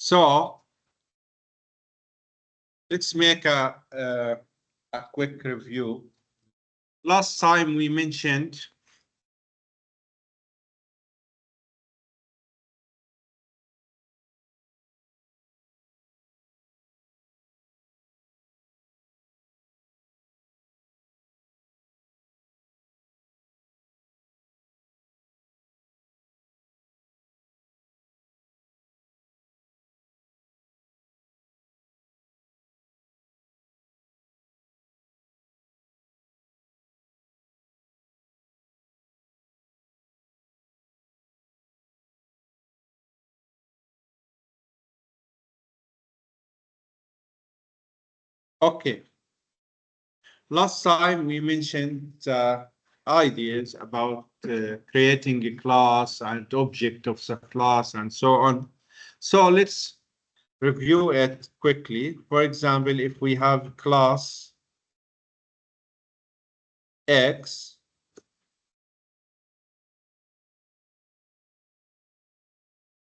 So let's make a quick review. Last time we mentioned okay. Last time we mentioned ideas about creating a class and object of the class and so on. So let's review it quickly. For example, if we have class X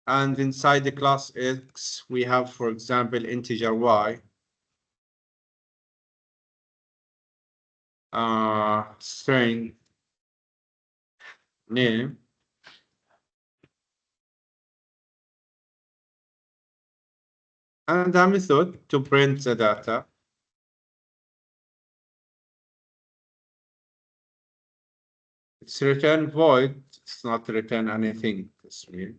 and inside the class X we have, for example, integer Y. String name and a method to print the data. It's return void, it's not return anything this mean.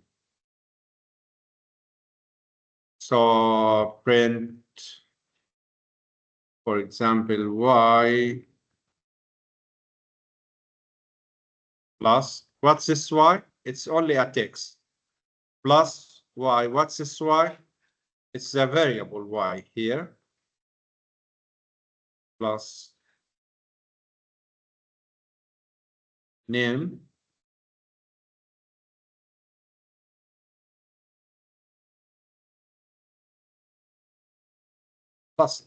So print, for example, Y plus, what's this Y? It's only a text. Plus Y, what's this Y? It's a variable Y here. Plus name. Plus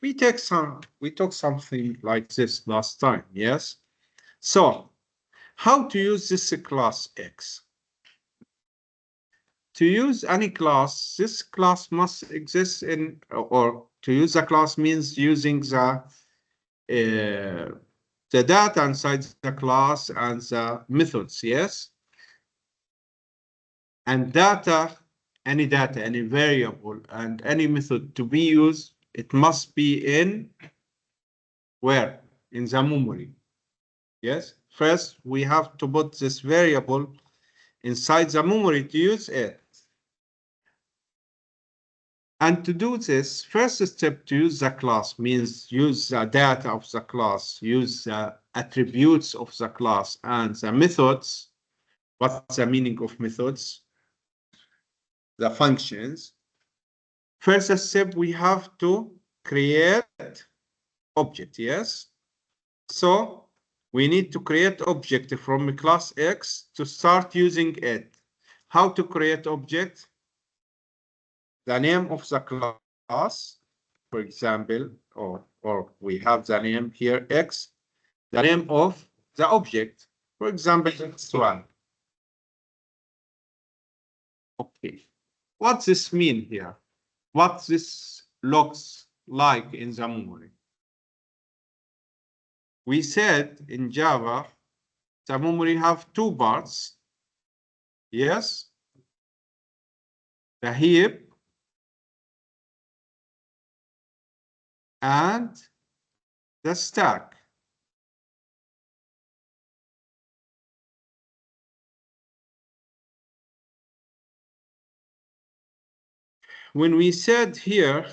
we took something like this last time, yes? So how to use this class X? To use any class, this class must exist in, or to use a class means using the data inside the class and the methods, yes? And any data, any variable, and any method to be used, it must be in where? In the memory, yes? First, we have to put this variable inside the memory to use it. And to do this, first step to use the class means use the data of the class, use the attributes of the class and the methods. What's the meaning of methods? The functions. First step, we have to create object, yes? So we need to create object from class X to start using it. How to create object? The name of the class, for example, or we have the name here, X, the name of the object, for example, X1. Okay, what's this mean here? What this looks like in the memory? We said in Java, the memory have two parts. Yes, the heap and the stack. When we said here,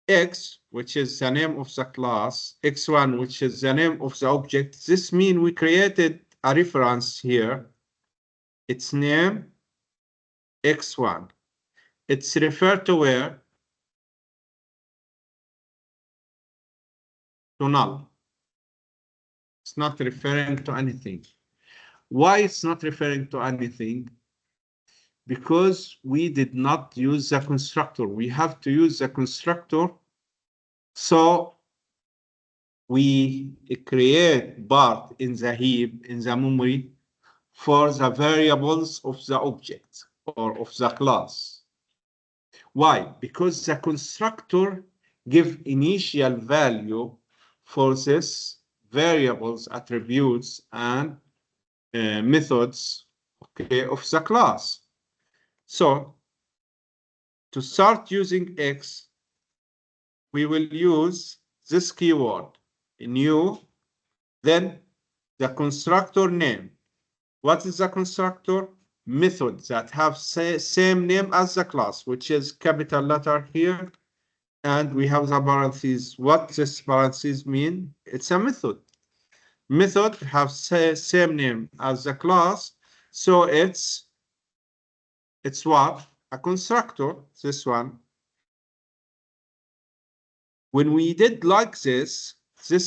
X, which is the name of the class, X1, which is the name of the object, this means we created a reference here. Its name, X1. It's referred to where? To null. It's not referring to anything. Why it's not referring to anything? Because we did not use the constructor. We have to use the constructor. So we create part in the heap, in the memory, for the variables of the object. or of the class. Why? Because the constructor gives initial value for this variables, attributes, and methods, okay, of the class. So to start using X, we will use this keyword, new, then the constructor name. What is the constructor? Method that have same name as the class, which is capital letter here. And we have the parentheses. What this parentheses mean? It's a method. Method have same name as the class. So it's what? A constructor, this one. When we did like this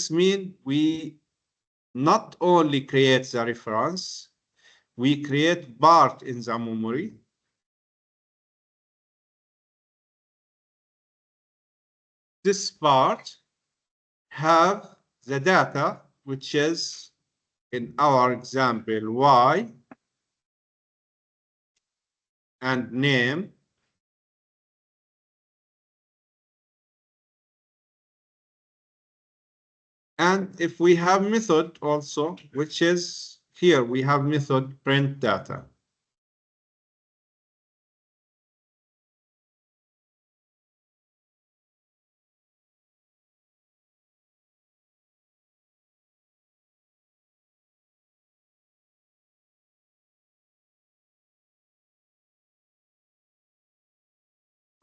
means we not only create the reference, we create part in the memory. This part have the data, which is in our example, Y, and name. And if we have method also, which is here, we have method print data.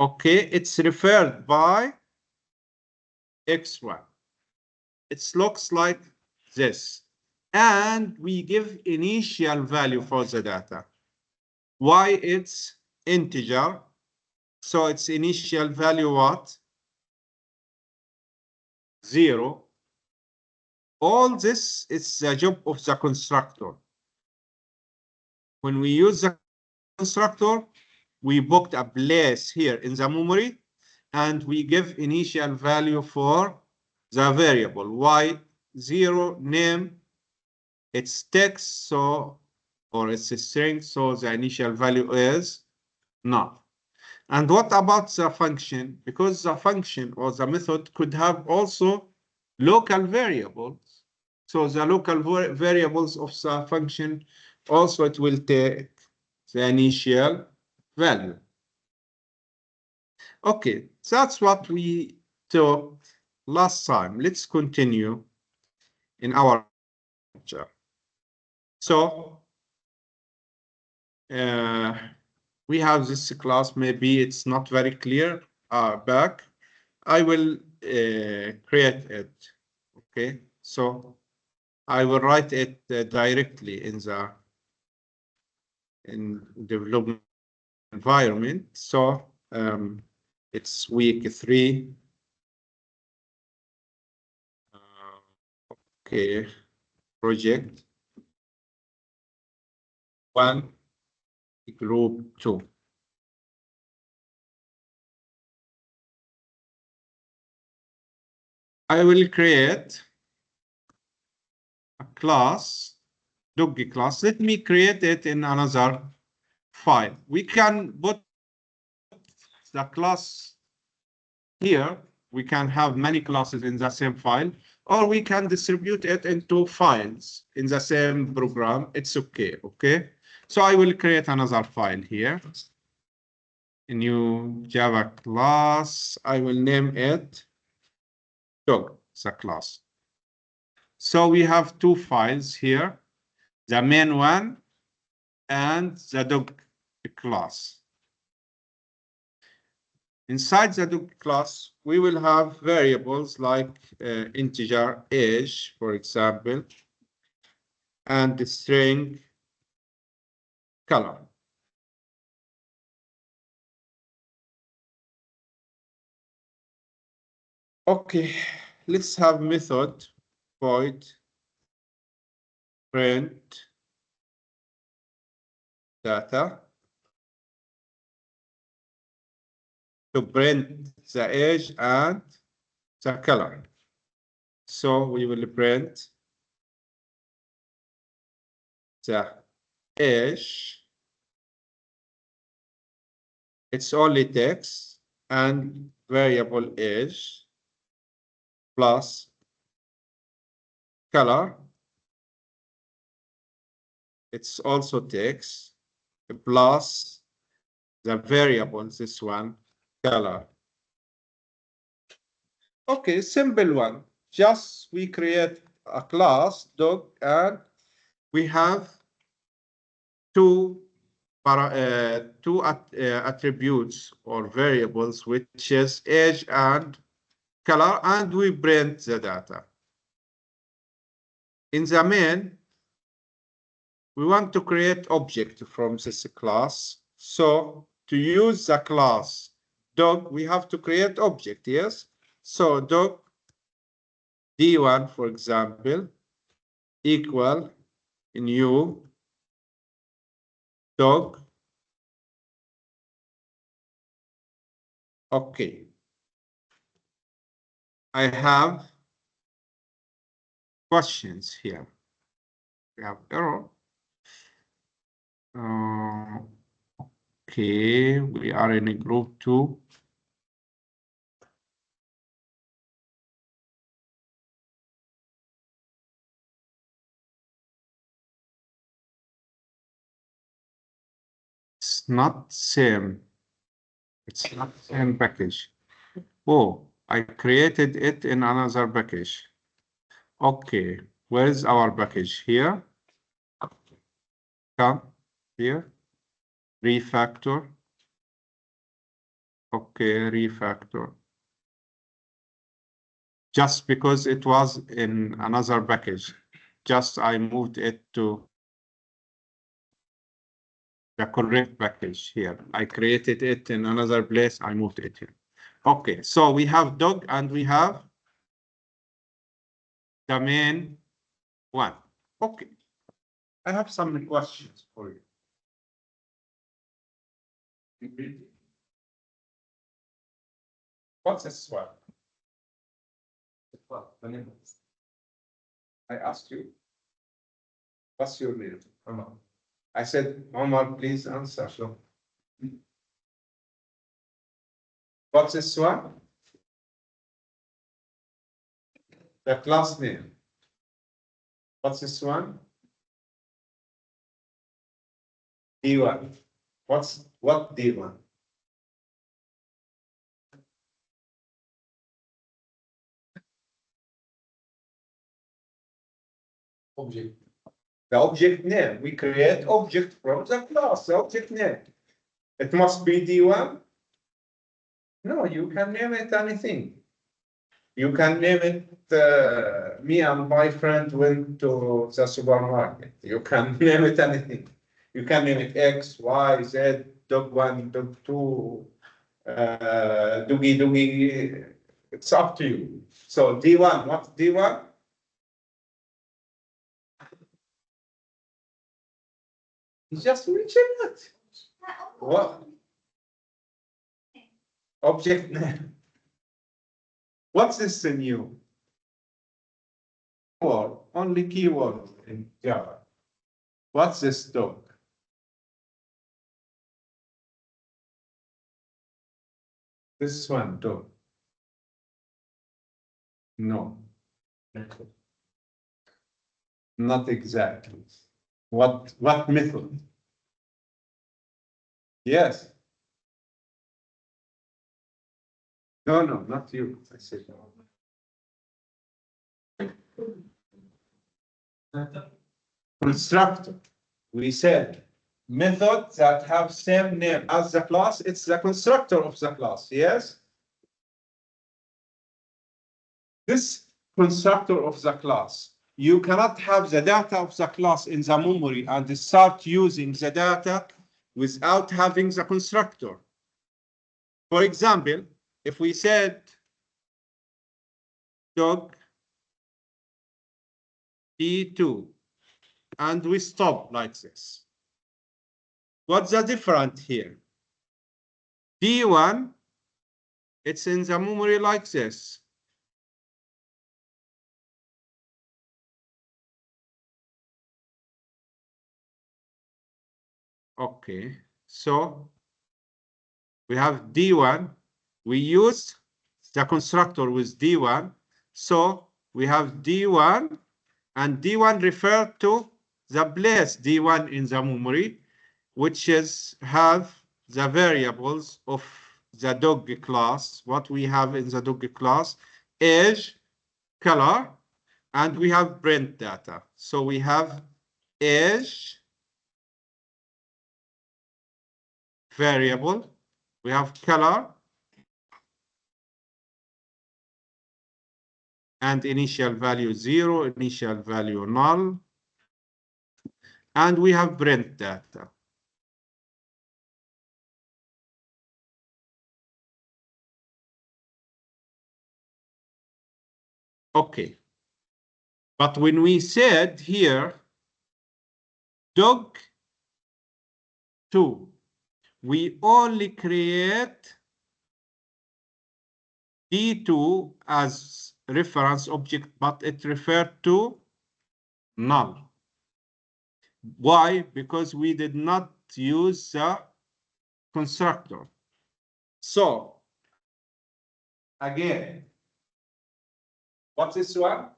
Okay, it's referred by X1. It looks like this. And we give initial value for the data. Y, it's integer. So its initial value what? 0. All this is the job of the constructor. When we use the constructor, we booked a place here in the memory, and we give initial value for the variable Y0 name. It's text, so, or it's a string, so the initial value is none. And what about the function? Because the function or the method could have also local variables. So the local variables of the function also it will take the initial value. Okay, that's what we talked last time. Let's continue in our lecture. So we have this class. Maybe it's not very clear back. I will create it. Okay, so I will write it directly in the development environment. So it's week 3. Okay, project 1, group 2. I will create a class, doggy class. Let me create it in another file. We can put the class here. We can have many classes in the same file, or we can distribute it into files in the same program. It's okay, okay? So I will create another file here. A new Java class. I will name it dog, the class. So we have 2 files here, the main one and the dog class. Inside the dog class, we will have variables like integer age, for example, and the string color. Okay, let's have method void print data to print the age and the color. So we will print the age it's only text and variable age plus color. It's also text plus the variable, this one, color. Okay, simple one. Just we create a class dog and we have two attributes or variables, which is age and color, and we print the data. In the main, we want to create object from this class. So to use the class dog, we have to create object, yes? So dog D1, for example, equal new dog. Okay. I have questions here. We have error. Okay, we are in a group 2. It's not same. It's not same package. Oh, I created it in another package. Okay, where's our package? Here. Come here. Refactor. Okay, refactor. Just because it was in another package, just I moved it to the correct package here. I created it in another place, I moved it here. Okay, so we have dog and we have the main one. Okay, I have some questions for you. What's this one? I asked you, what's your name? Omar. I said, Omar, please answer. So, what's this one? The class name. What's this one? D1. What D1? Object. The object name. We create object from the class, the object name. It must be D1. No, you can name it anything. You can name it, me and my friend went to the supermarket. You can name it anything. You can name it X, Y, Z, dog 1, dog 2, doogie, doogie. It's up to you. So D1, what's D1? Just mention it. What? Object name. What's this new? Keyword, only keyword in Java. What's this dog? This one, dog. No. Not exactly. What method? Yes. No, not you. I said no. Constructor. We said methods that have same name as the class, it's the constructor of the class, yes? This constructor of the class, you cannot have the data of the class in the memory and start using the data without having the constructor. For example, if we said dog D2 and we stop like this, what's the difference here? D1, it's in the memory like this. Okay, so we have D1. We use the constructor with D1. So we have D1, and D1 referred to the place D1 in the memory, which is have the variables of the dog class. What we have in the dog class, age, color, and we have print data. So we have age variable, we have color, and initial value 0, initial value null, and we have print data. Okay. But when we said here, dog 2, we only create D2 as reference object, but it referred to null. Why? Because we did not use the constructor. So, again, what's this one?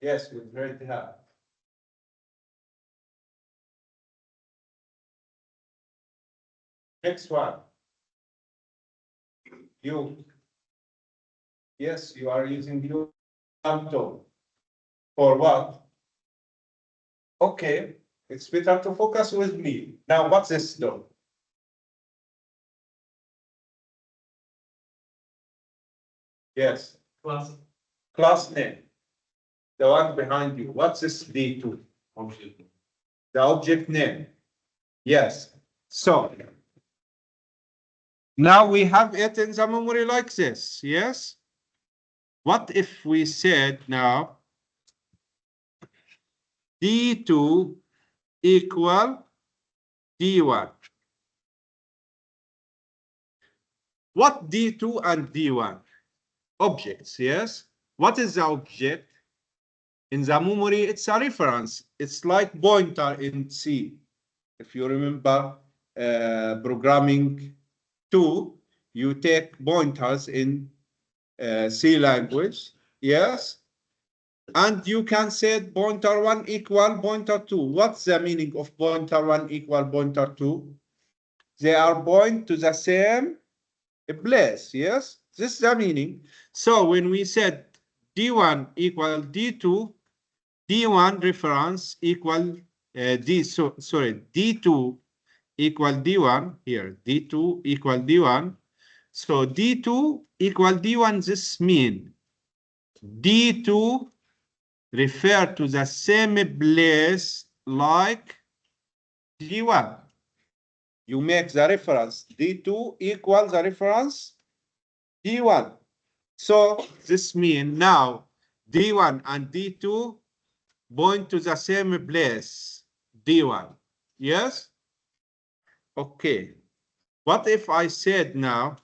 Yes, we already have. Next one. You. Yes, you are using you for what? Okay, it's better to focus with me. Now, what's this dog? Yes. Class name. The one behind you. What's this D2? Object. The object name. Yes. So now we have it in the memory like this. Yes. What if we said now D2 equal D1? What D2 and D1? Objects, yes? What is the object? In the memory, it's a reference. It's like pointer in C. If you remember programming 2, you take pointers in C language, yes? And you can say pointer 1 equal pointer 2. What's the meaning of pointer 1 equal pointer 2? They are point to the same place, yes? This is the meaning. So when we said D1 equal D2, D1 reference equal D2 equal D1 here, D2 equal D1. So D2 equal D1, this mean D2 refer to the same place like D1. You make the reference D2 equal the reference D1. So this means now D1 and D2 point to the same place, D1. Yes? Okay. What if I said now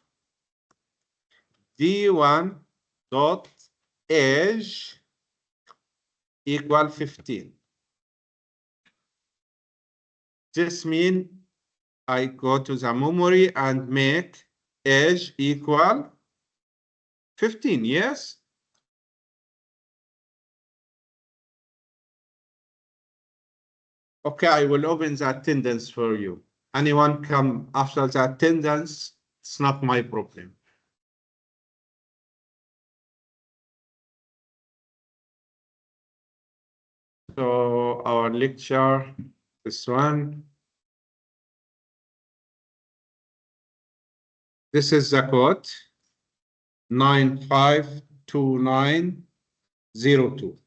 D1 dot age equal 15? This means I go to the memory and make age equal 15, yes? Okay, I will open the attendance for you. Anyone come after the attendance, it's not my problem. So our lecture, this one. This is the code 952902.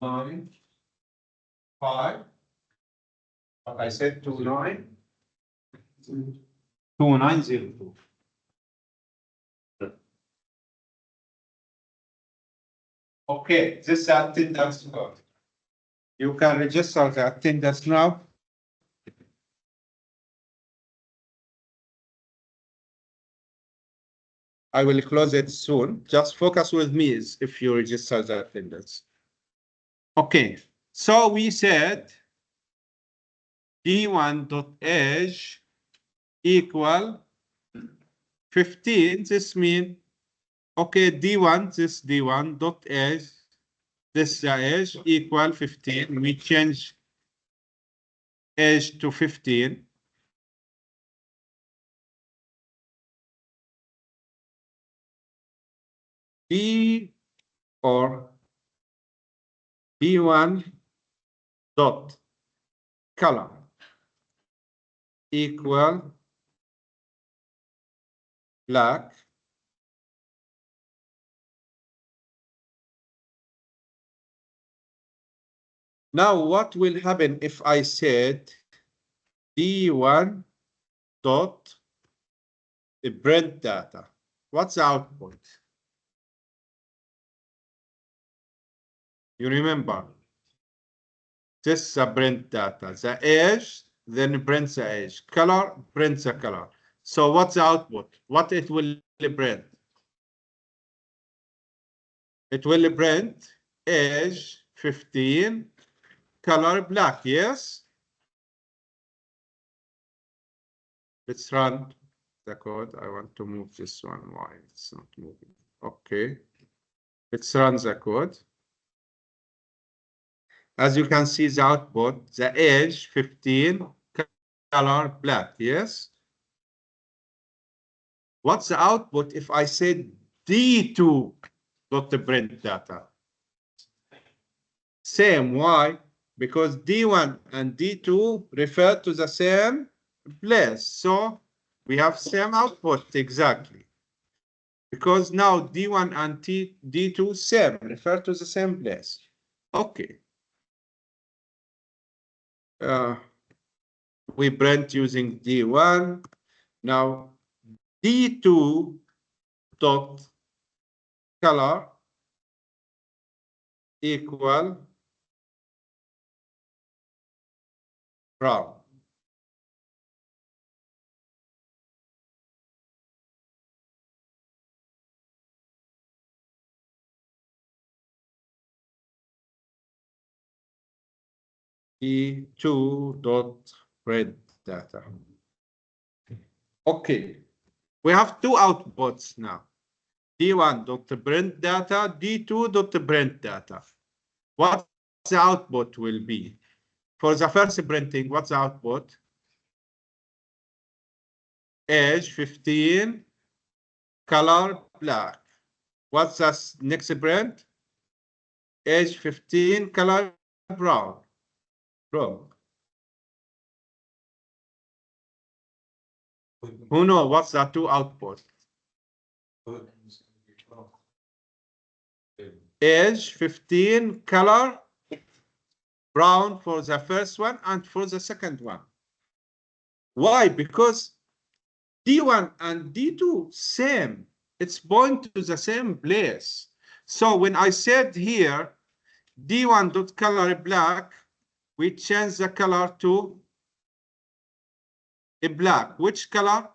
95. But I said 2902. Okay, this is the attendance code. You can register the attendance now. I will close it soon. Just focus with me if you register the attendance. Okay, so we said D1.age equal 15. This means, okay, D1, this D1 dot age, this age equal 15. We change age to 15. D or D1 dot color equal black. Now, what will happen if I said D1 dot print data? What's the output? You remember, this is the print data. The age, then print the age. Color, print the color. So what's the output? What it will print? It will print age 15, color black, yes? Let's run the code. I want to move this one. Why it's not moving? Okay. Let's run the code. As you can see, the output, the age 15, color black, yes? What's the output if I said D2 dot print data? Same, why? Because D1 and D2 refer to the same place. So we have same output exactly. Because now D1 and D2 same, refer to the same place. Okay. We print using D1. Now D2 dot color equal brown. D2 dot print data. Okay, we have two outputs now. D1 dot print data, D2 dot print data. What the output will be? For the first printing, what's the output? Age 15, color black. What's the next print? Age 15, color brown. Wrong. Who knows what's the two output? Age 15, color brown for the first one and for the second one. Why? Because D1 and D2 same. It's point to the same place. So when I said here D1 dot color black, we change the color to a black. Which color?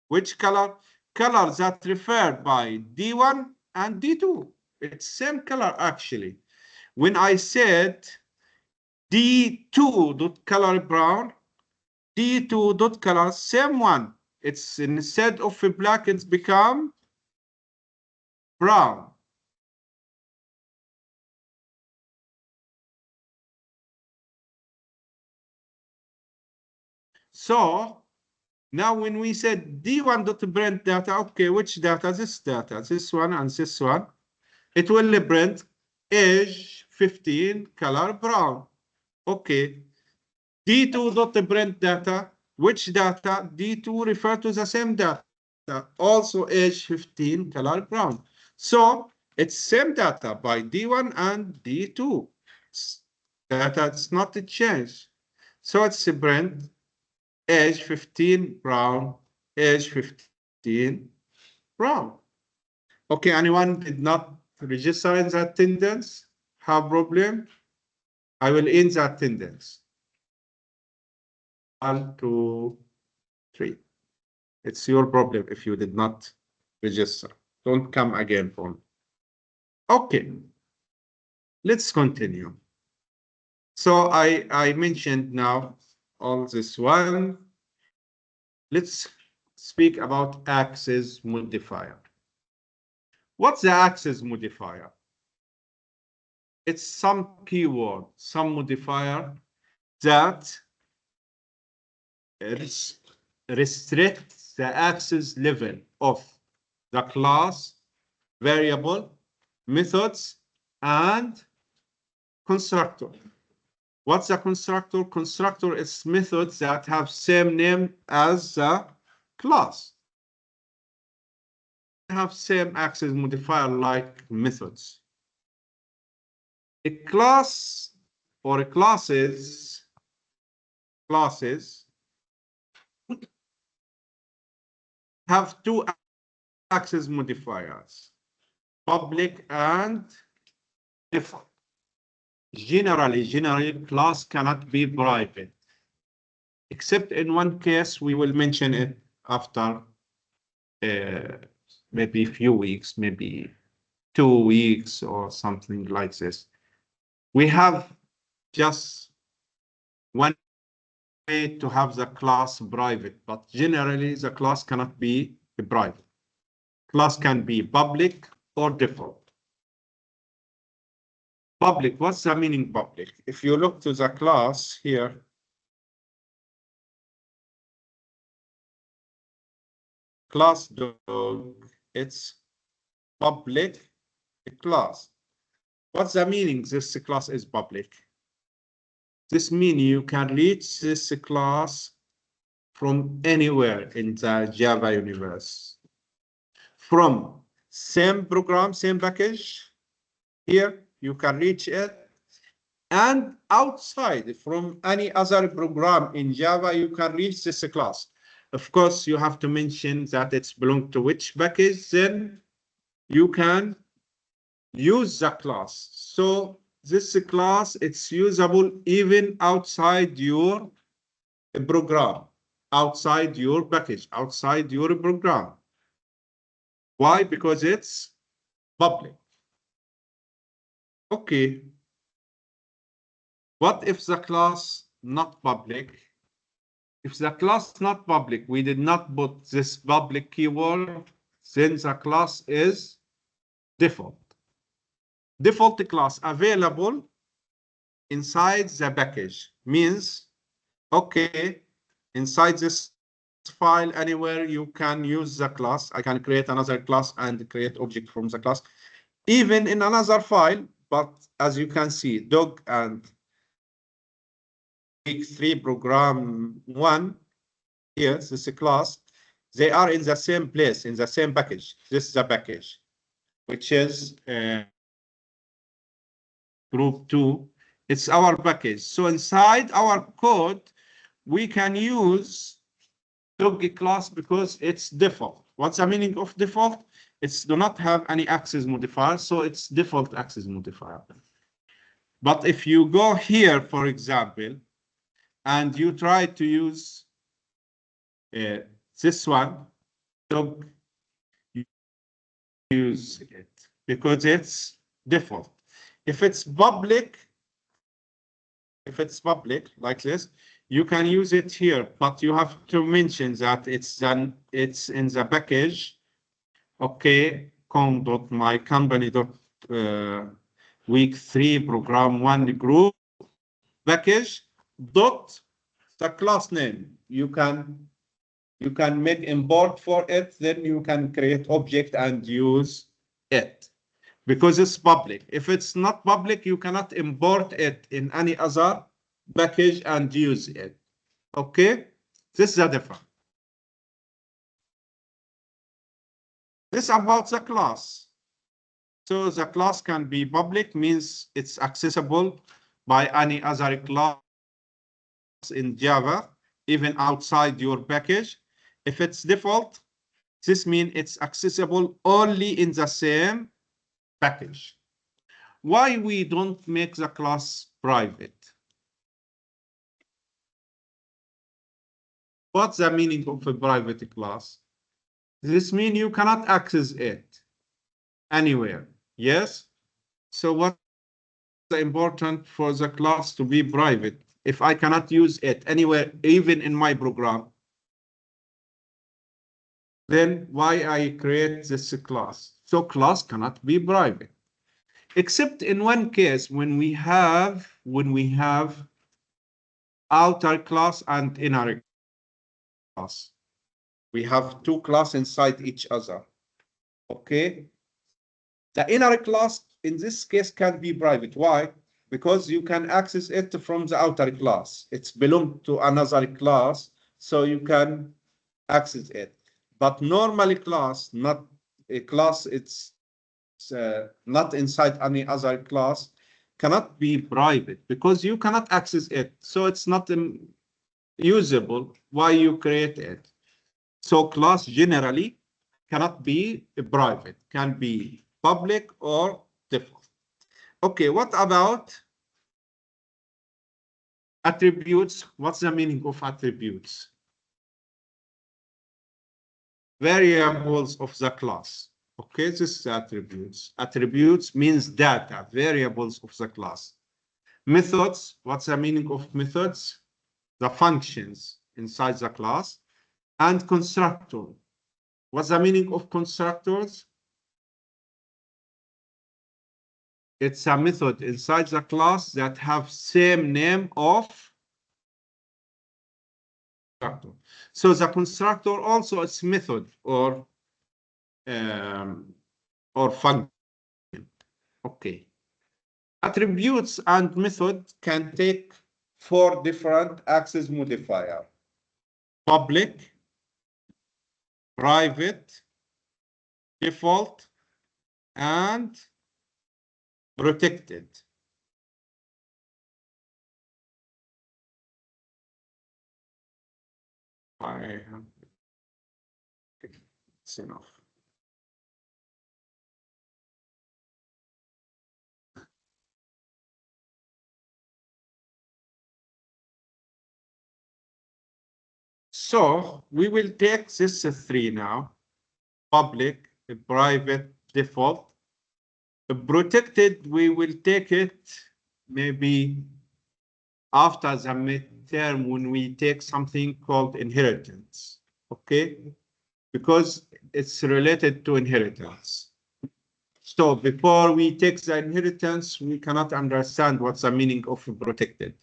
Which color? Color that referred by D1 and D2. It's same color actually. When I said D2 dot color brown, D2 dot color, same one. It's instead of a black, it's become brown. So now when we said D1 dot print data, okay, which data? This data, this one and this one. It will print age 15, color brown. Okay. D2 dot print data, which data? D2 refer to the same data, also age 15, color brown. So it's same data by D1 and D2. Data, it's not a change. So it's print age 15 brown, age 15 brown. Okay, anyone did not register in the attendance? Have problem? I will end the attendance. 1, 2, 3. It's your problem if you did not register. Don't come again for me. Okay, let's continue. So I mentioned now all this one. Let's speak about access modifier. What's the access modifier? It's some keyword, some modifier that restricts the access level of the class, variable, methods, and constructor. What's a constructor? Constructor is methods that have same name as the class. Have same access modifier like methods. A class or classes have two access modifiers, public and default. Generally, class cannot be private, except in one case. We will mention it after maybe a few weeks, maybe 2 weeks or something like this. We have just one way to have the class private, but generally the class cannot be private. Class can be public or default. Public, what's the meaning public? If you look to the class here, class dog, it's public class. What's the meaning this class is public? This means you can reach this class from anywhere in the Java universe. From same program, same package, here you can reach it. And outside from any other program in Java, you can reach this class. Of course, you have to mention that it's belong to which package, then you can use the class. So this class, it's usable even outside your program, outside your package, outside your program. Why? Because it's public. Okay. What if the class not public? If the class not public, we did not put this public keyword, then the class is default. Default class available inside the package means, okay, inside this file anywhere you can use the class. I can create another class and create object from the class, even in another file. But as you can see, dog and week3 program 1, here, this is a class, they are in the same place, in the same package. This is the package, which is group 2. It's our package. So inside our code, we can use dog class because it's default. What's the meaning of default? It's do not have any access modifier, so it's default access modifier. But if you go here, for example, and you try to use this one, dog, use it because it's default. If it's public like this, you can use it here, but you have to mention that it's in the package. Okay, com.mycompany.week3 program 1 group package dot the class name. You can make import for it, then you can create object and use it because it's public. If it's not public, you cannot import it in any other package and use it. Okay, this is the difference. This is about the class. So the class can be public, means it's accessible by any other class in Java, even outside your package. If it's default, this means it's accessible only in the same package. Why we don't make the class private? What's the meaning of a private class? This means you cannot access it anywhere. Yes? So what important for the class to be private? If I cannot use it anywhere, even in my program, then why I create this class? So class cannot be private, except in one case when we have outer class and inner class. We have two classes inside each other. Okay. The inner class in this case can be private. Why? Because you can access it from the outer class. It's belong to another class, so you can access it. But normally class, not a class, it's not inside any other class, cannot be private because you cannot access it. So it's not usable. Why you create it? So class generally cannot be private, can be public or default. Okay, what about attributes? What's the meaning of attributes? Variables of the class. Okay, this is attributes. Attributes means data, variables of the class. Methods, what's the meaning of methods? The functions inside the class. And constructor. What's the meaning of constructors? It's a method inside the class that have same name of constructor. So the constructor also is method or function. Okay. Attributes and method can take 4 different access modifier: public, private, default, and protected. It's enough. So we will take this 3 now: public, private, default. Protected, we will take it maybe after the midterm when we take something called inheritance, okay? Because it's related to inheritance. So before we take the inheritance, we cannot understand what's the meaning of protected.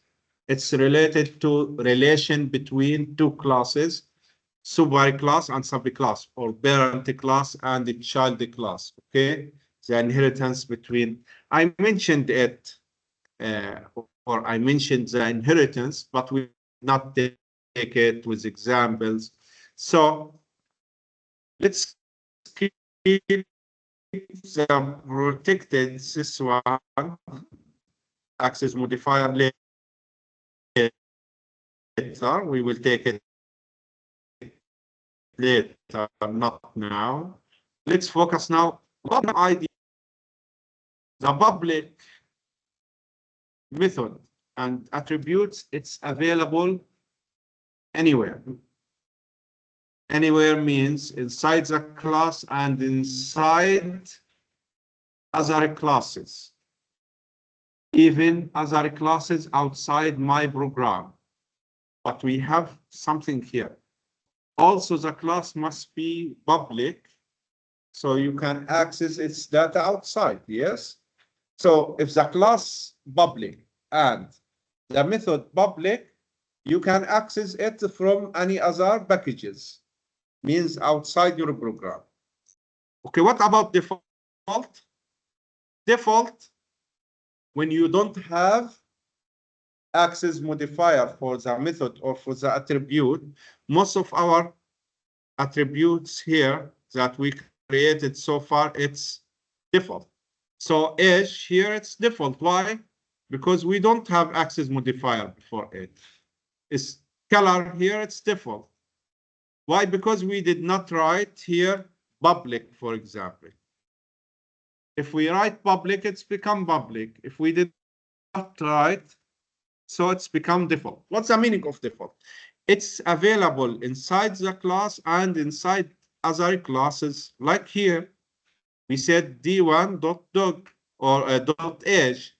It's related to relation between two classes, superclass and subclass, or parent class and the child class, okay? The inheritance between, I mentioned it, or I mentioned the inheritance, but we not take it with examples. So let's keep the protected, this one, access modifier later. We will take it later, not now. Let's focus now on the idea. The public method and attributes, it's available anywhere. Anywhere means inside the class and inside other classes. Even other classes outside my program. But we have something here. Also, the class must be public, so you can access its data outside, yes? So if the class public and the method public, you can access it from any other packages, means outside your program. Okay, what about default? Default, when you don't have access modifier for the method or for the attribute, most of our attributes here that we created so far, it's default. So age here, it's default. Why? Because we don't have access modifier for it. It's color here, it's default. Why? Because we did not write here public, for example. If we write public, it's become public. If we did not write, so it's become default. What's the meaning of default? It's available inside the class and inside other classes. Like here, we said d1.dog or .age.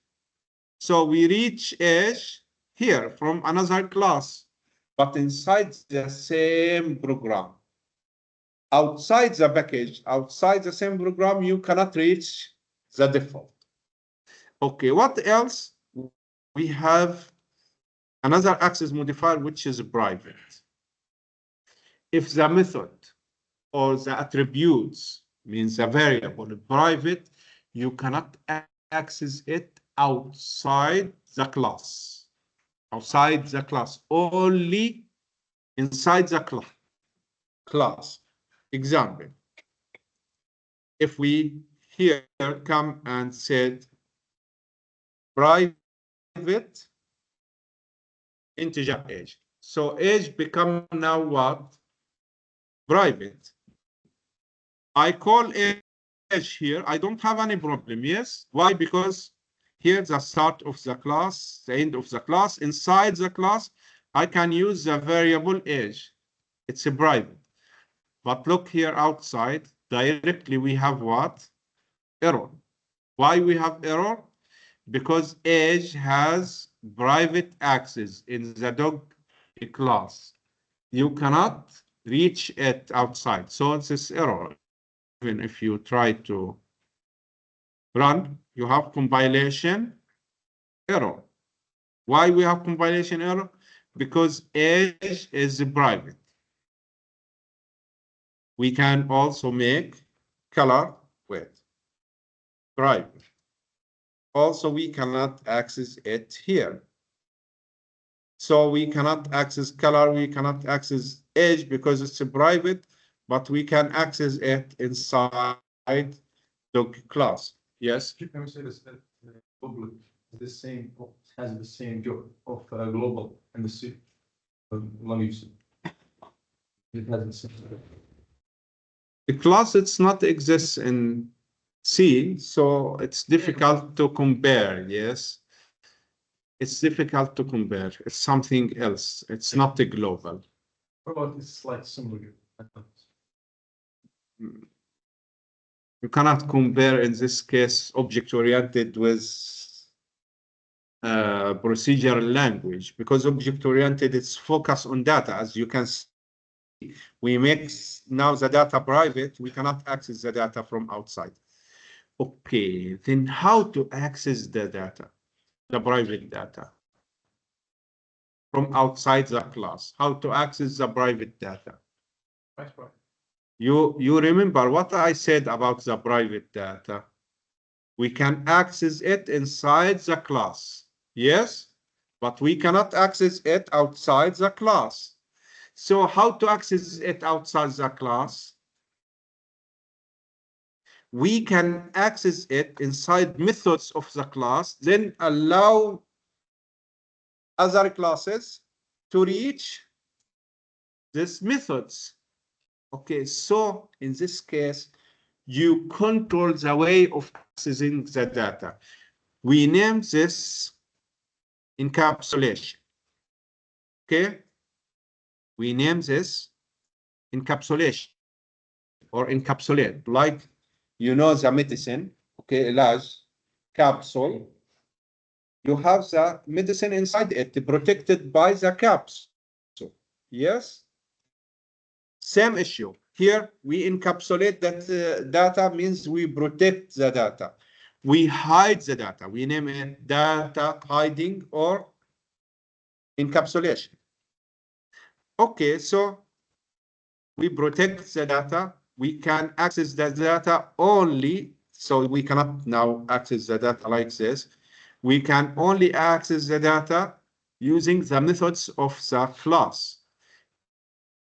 So we reach age here from another class, but inside the same program. Outside the package, outside the same program, you cannot reach the default. Okay, what else? We have another access modifier, which is private. If the method or the attributes means a variable private, you cannot access it outside the class. Outside the class, only inside the class. Example, if we here come and said private integer age. So age become now what? Private. I call age here. I don't have any problem. Yes. Why? Because here the start of the class, the end of the class. Inside the class, I can use the variable age. It's a private. But look here outside, directly we have what? Error. Why we have error? Because age has private access in the dog class. You cannot reach it outside. So it's this error. Even if you try to run, you have compilation error. Why we have compilation error? Because age is private. We can also make color with private. Also, we cannot access it here. So we cannot access color, we cannot access age because it's a private, but we can access it inside the class. Yes? Can we say this, that public is the same, has the same job of global and the C, long use. It has the same. The class, it's not exists in C, so it's difficult to compare, yes? It's difficult to compare. It's something else. It's not a global. What about this like similar? You cannot compare in this case object-oriented with procedural language because object-oriented it's focused on data. As you can see, we make now the data private. We cannot access the data from outside. Okay, then how to access the data, the private data from outside the class? How to access the private data? Right. You remember what I said about the private data? We can access it inside the class, yes, but we cannot access it outside the class. So how to access it outside the class? We can access it inside methods of the class, then allow other classes to reach these methods. Okay, so in this case, you control the way of accessing the data. We name this encapsulation. Okay, we name this encapsulation or encapsulate, like you know the medicine, okay, large capsule. You have the medicine inside it, protected by the capsule. Yes. Same issue. Here we encapsulate that data means we protect the data. We hide the data. We name it data hiding or encapsulation. Okay, so we protect the data. We can access the data only, so we cannot now access the data like this. We can only access the data using the methods of the class.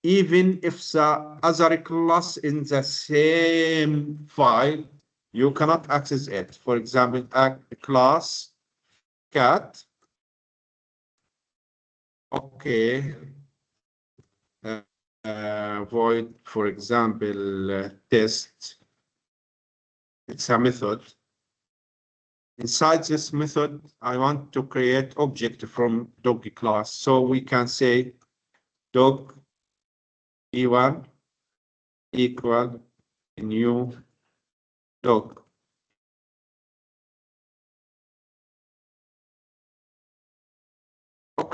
Even if the other class in the same file, you cannot access it. For example, a class cat. Okay. Void, for example, test. It's a method. Inside this method, I want to create object from dog class. So we can say dog E1 equal new dog.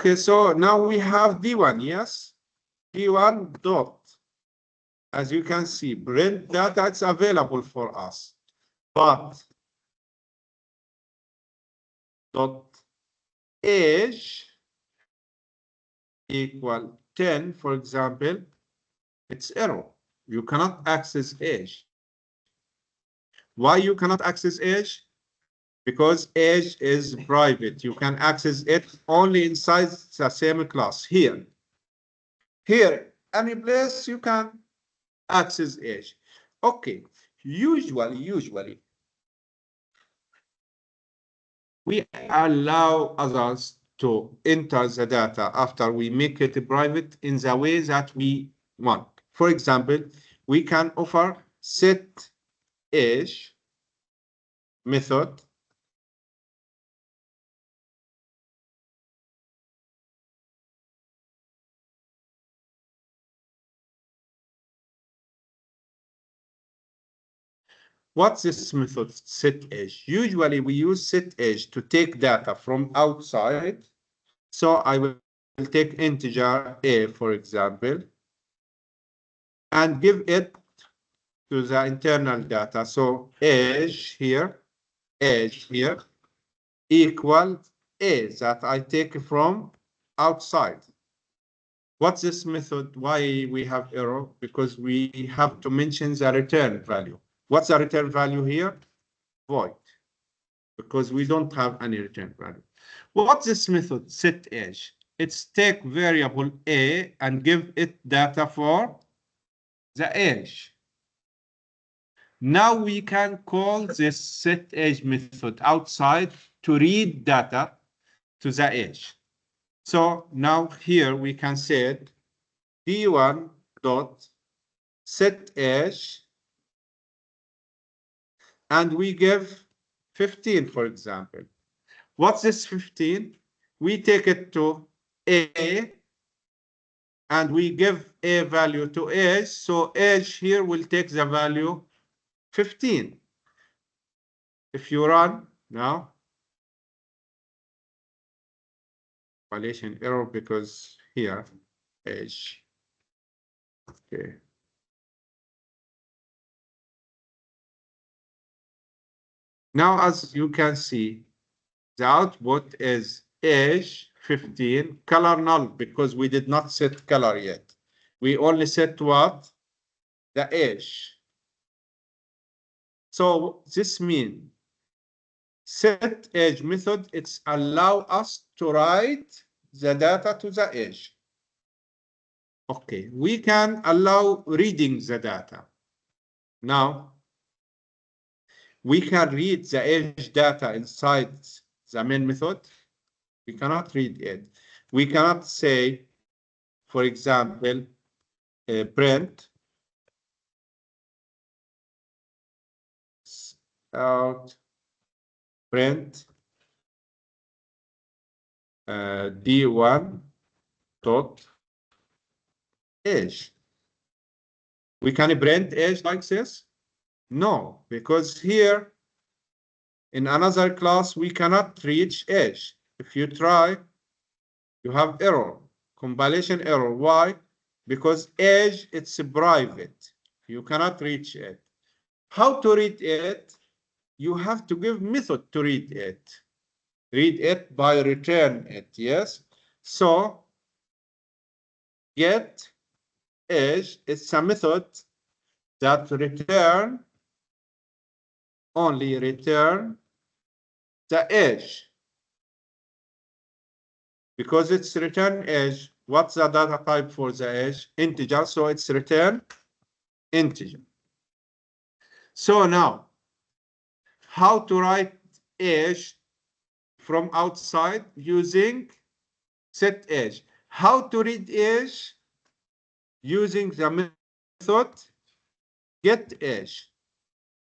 Okay, so now we have D1, yes? D1 dot. As you can see, print data is available for us, but dot age equal 10, for example, it's error. You cannot access age. Why you cannot access age? Because age is private. You can access it only inside the same class. Here, any place you can access age. Okay, usually, we allow others to enter the data after we make it private in the way that we want. For example, we can offer set age method What's this method, set age? Usually we use set age to take data from outside. So I will take integer a, for example, and give it to the internal data. So age here equal a that I take from outside. What's this method? Why we have error? Because we have to mention the return value. What's the return value here? Void, because we don't have any return value. What's this method, set age? It's take variable a and give it data for the age. Now we can call this set age method outside to read data to the age. So now here we can say d1 dot set age, and we give 15, for example. What's this 15? We take it to a, and we give a value to age. So age here will take the value 15. If you run now, compilation error because here age. Okay. Now, as you can see, the output is age 15, color null, because we did not set color yet. We only set what? The age. So this means set age method, it's allow us to write the data to the age. Okay, we can allow reading the data. Now, we can read the age data inside the main method. We cannot read it. We cannot say, for example, print out print d1 dot age. We can print age like this? No, because here in another class we cannot reach age. If you try, you have error, compilation error. Why? Because age, it's private. You cannot reach it. How to read it? You have to give method to read it. Read it by return it, yes? So get age, it's a method that only return the age. Because it's return age, what's the data type for the age? Integer, so it's return integer. So now, how to write age from outside using set age? How to read age using the method get age?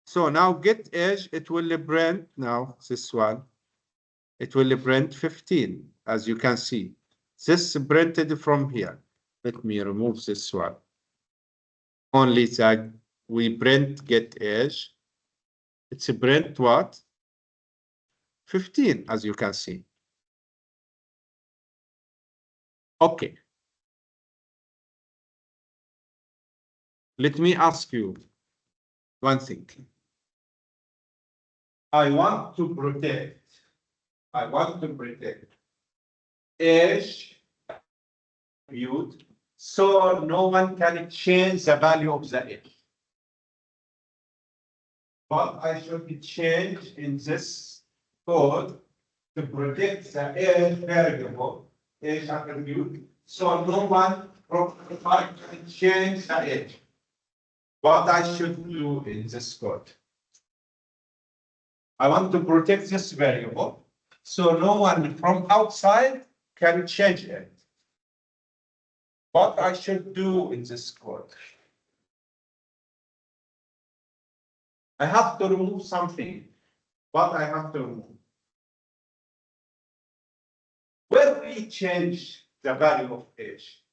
So now get age, it will print now this one. It will print 15, as you can see. This printed from here. Let me remove this one. Only tag we print get age. It's a print what? 15, as you can see. Okay. Let me ask you one thing. I want to protect age attribute so no one can change the value of the age. What I should change in this code to protect the age variable, age attribute, so no one can change the age. What I should do in this code? I want to protect this variable so no one from outside can change it. What I should do in this code? I have to remove something. What I have to remove? Where we change the value of age?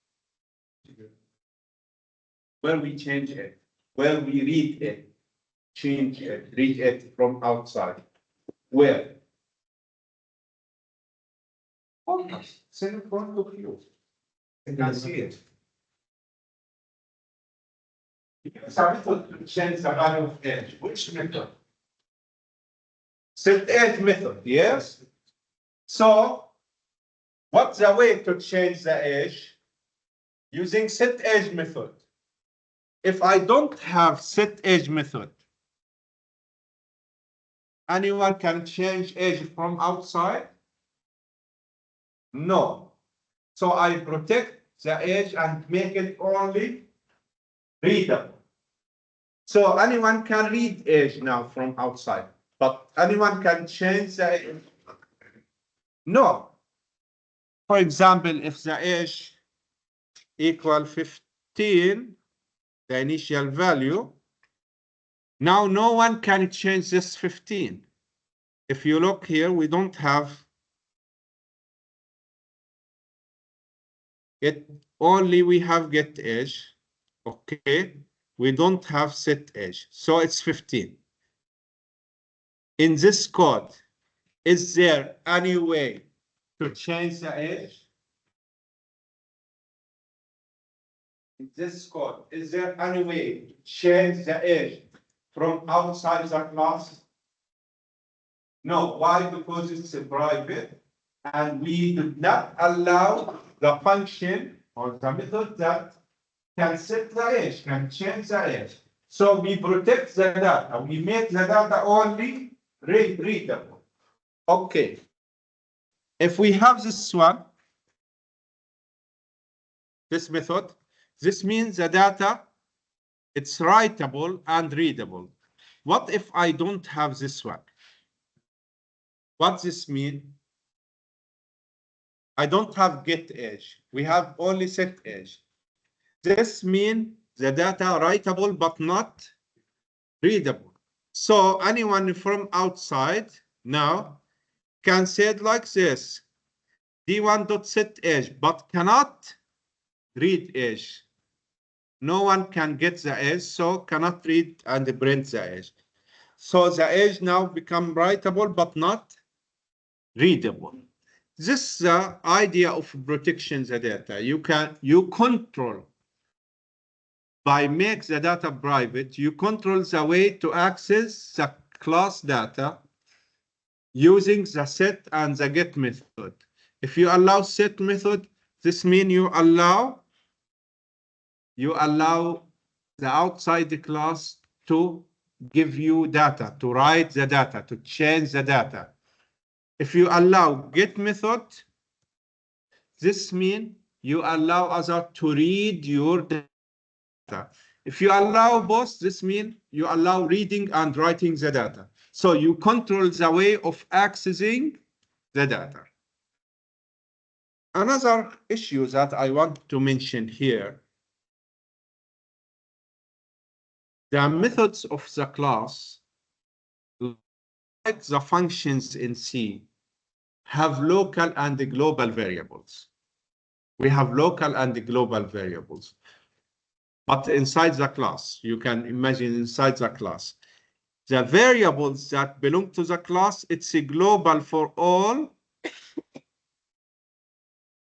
Where we change it? Where we read it? Change it, read it from outside. Where? It's in front of you. You can see it. Use a method to change the value of age. Which method? Set age method, yes? So, what's the way to change the age? Using set age method. If I don't have set age method, anyone can change age from outside? No. So I protect the age and make it only readable. So anyone can read age now from outside, but anyone can change the age? No. For example, if the age equal 15, the initial value, now no one can change this 15. If you look here, we don't have it, only we have get age, okay? We don't have set age, so it's 15. In this code, is there any way to change the age? In this code, is there any way to change the age from outside the class? No. Why? Because it's a private, and we do not allow the function or the method that can set the age, can change the age. So we protect the data. We make the data only readable. Okay. If we have this one, this method, this means the data, it's writable and readable. What if I don't have this one? What this mean? I don't have get age. We have only set age. This means the data writable but not readable. So anyone from outside now can say it like this: d1.setAge, but cannot read age. No one can get the age, so cannot read and print the age. So the age now become writable but not readable. This is the idea of protection the data. You control by make the data private. You control the way to access the class data using the set and the get method. If you allow set method, this means you allow the outside class to give you data, to write the data, to change the data. If you allow get method, this means you allow other to read your data. If you allow both, this means you allow reading and writing the data. So you control the way of accessing the data. Another issue that I want to mention here, the methods of the class, like the functions in C, have local and global variables. We have local and global variables. But inside the class, you can imagine inside the class, the variables that belong to the class, it's global for all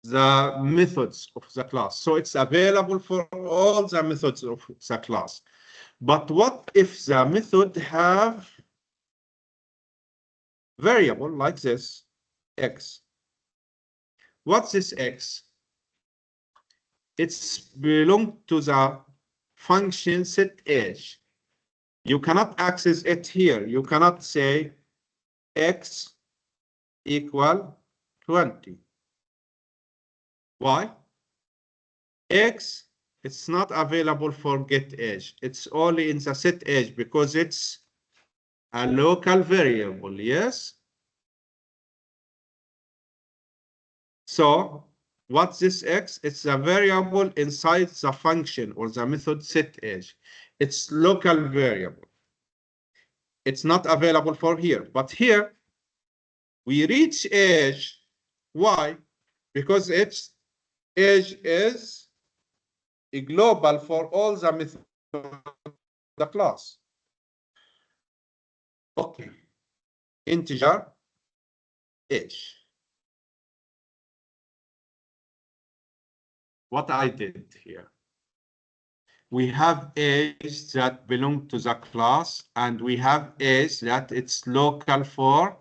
the methods of the class. So it's available for all the methods of the class. But what if the method have variable like this, x? What's this x? It's belong to the function set age. You cannot access it here. You cannot say x equal 20. Why? X, it's not available for get age. It's only in the set age because it's a local variable, yes? So what's this x? It's a variable inside the function or the method set age. It's local variable. It's not available for here, but here we reach age. Why? Because its age is a global for all the methods of the class. Okay. Integer age. What I did here. We have age that belong to the class, and we have age that it's local for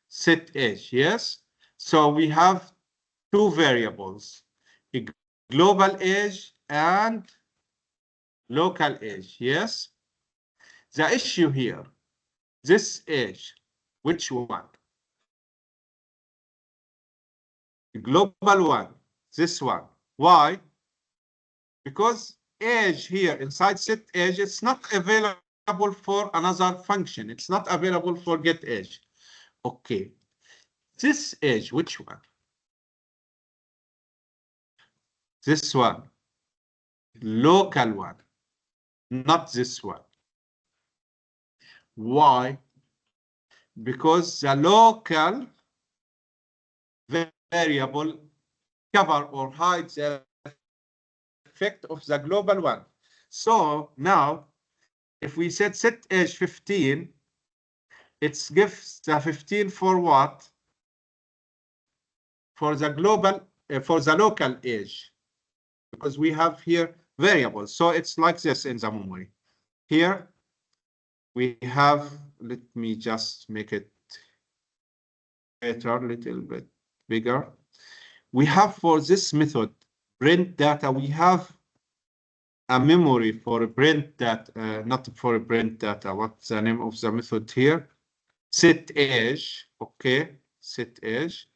set age, yes? So we have two variables, a global age and local age, yes? The issue here, this age, which one? The global one, this one. Why? Because age here inside set age, it's not available for another function. It's not available for get age. Okay. This age, which one? This one. Local one. Not this one. Why? Because the local variable cover or hides the effect of the global one. So now, if we set age 15, it gives the 15 for what? For the global, for the local age, because we have here variables. So it's like this in the memory. Here we have, let me just make it better, a little bit bigger. We have for this method, print data, we have a memory for print data, not for print data. What's the name of the method here? Set age, okay, set age.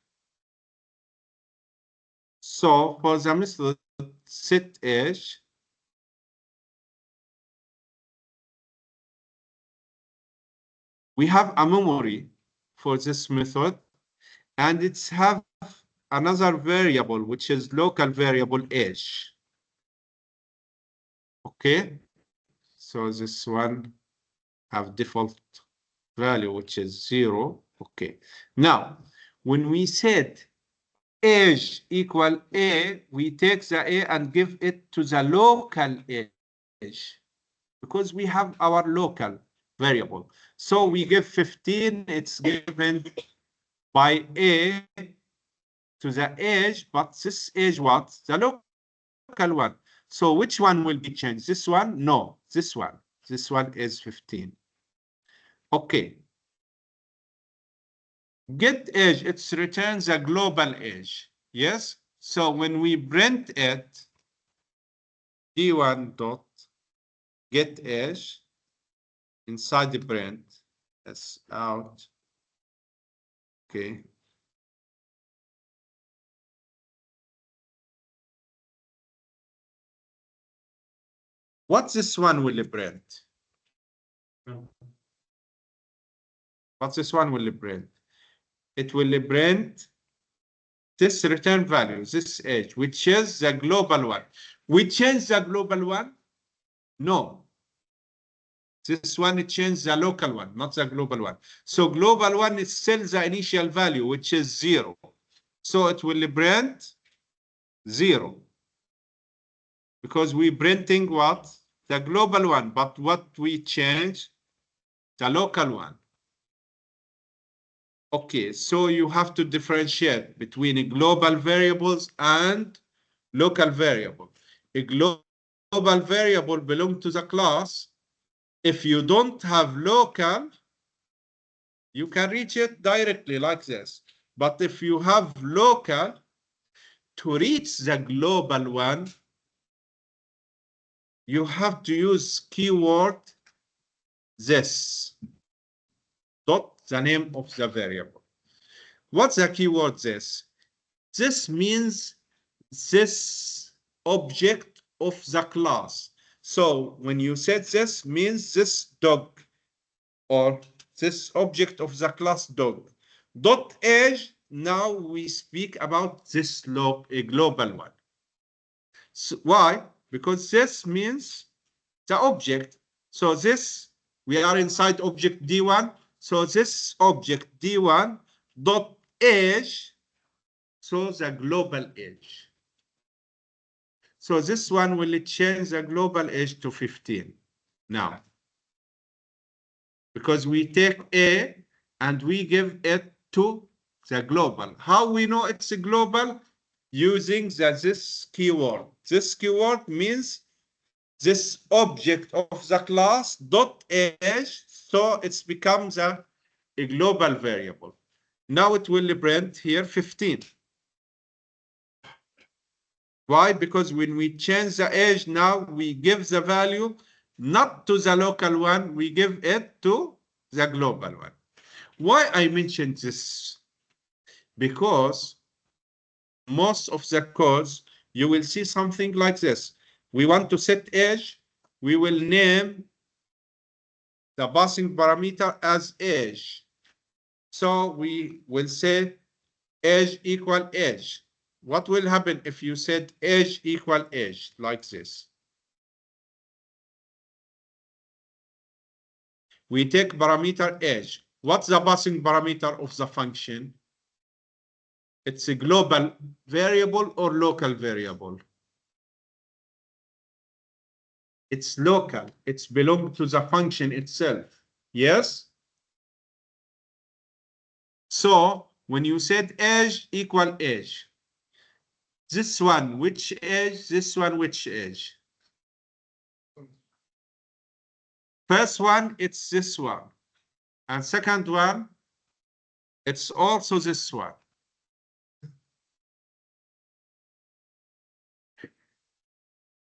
So for the method set age, we have a memory for this method, and it's have another variable, which is local variable age. Okay, so this one have default value, which is 0. Okay, now when we said age equal a, we take the a and give it to the local age, because we have our local variable. So we give 15, it's given by a to the age, but this age what? The local one. So which one will be changed? This one? No, this one. This one is 15. Okay. Get age, it returns a global age. Yes. So when we print it, d1 dot get age inside the print, that's out. Okay. What this one will print? What this one will print? It will print this return value, this age, which is the global one. We change the global one? No. This one, it changed the local one, not the global one. So global one is still the initial value, which is 0. So it will print 0. Because we printing what? The global one, but what we change? The local one. Okay, so you have to differentiate between global variables and local variable. A global variable belongs to the class. If you don't have local, you can reach it directly like this. But if you have local, to reach the global one, you have to use keyword this, dot the name of the variable. What's the keyword this? This means this object of the class. So when you said this means this dog or this object of the class dog. Dot age, now we speak about this a global one. So why? Because this means the object. So this, we are inside object D1. So this object D1 dot age, so the global age. So this one will change the global age to 15 now. Because we take A and we give it to the global. How we know it's a global? Using this keyword. This keyword means this object of the class dot age, so it becomes a global variable. Now it will print here 15. Why? Because when we change the age, now we give the value not to the local one, we give it to the global one. Why I mentioned this? Because most of the codes, you will see something like this. We want to set age, we will name the passing parameter as age. So we will say age equal age. What will happen if you said age equal age like this? We take parameter age. What's the passing parameter of the function? It's a global variable or local variable? It's local. It's belong to the function itself. Yes? So when you said age equal age, this one which age, this one which age? First one, it's this one. And second one, it's also this one.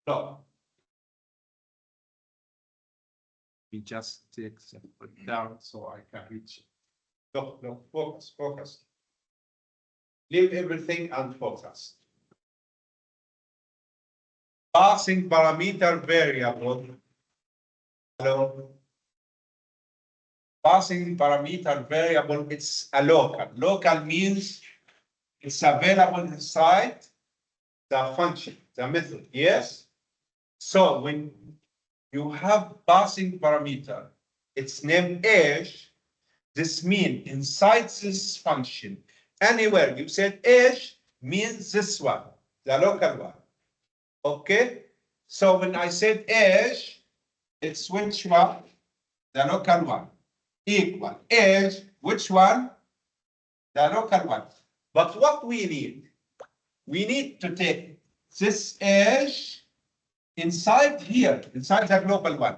No. We just take the foot down so I can reach it. No, no, focus, focus. Leave everything and focus. Passing parameter variable. Hello. Passing parameter variable, it's a local. Local means it's available inside the function, the method, yes? So when you have passing parameter, it's named age, this means inside this function, anywhere you said age means this one, the local one, okay? So when I said age, it's which one? The local one. Equal age, which one? The local one. But what we need to take this age inside here, inside the global one.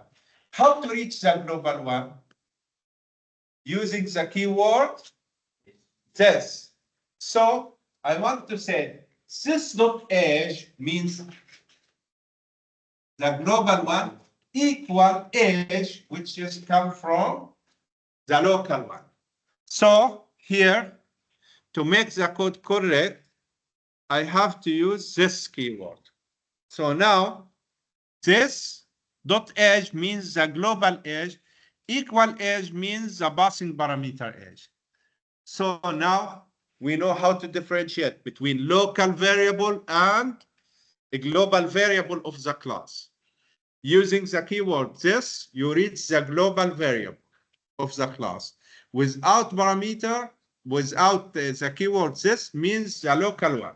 How to reach the global one? Using the keyword this. So I want to say this dot age means the global one equal age, which is come from the local one. So here, to make the code correct, I have to use this keyword. So now, this dot age means the global age, equal age means the passing parameter age. So now we know how to differentiate between local variable and a global variable of the class. Using the keyword this, you reach the global variable of the class. Without parameter, without the keyword this means the local one.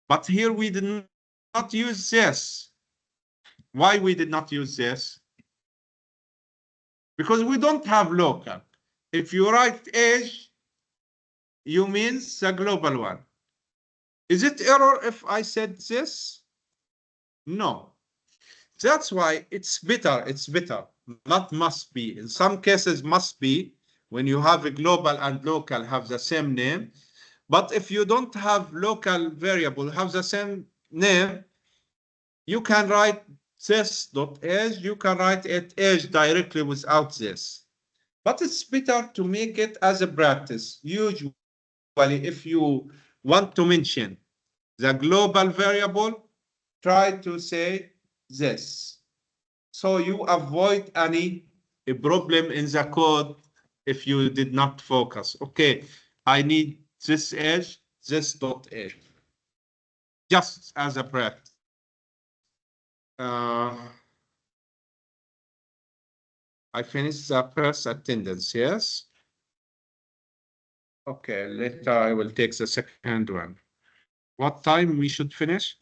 But here we did not use this. Why we did not use this? Because we don't have local. If you write age, you mean the global one. Is it error if I said this? No. That's why it's better. It's better. Not must be. In some cases, must be when you have a global and local have the same name. But if you don't have local variable have the same name, you can write this dot age. You can write it age directly without this. But it's better to make it as a practice. Usually, if you want to mention the global variable, try to say this. So you avoid any problem in the code if you did not focus. Okay, I need this edge, this dot edge. Just as a practice. I finished the first attendance, yes? Okay, later I will take the second one. What time we should finish?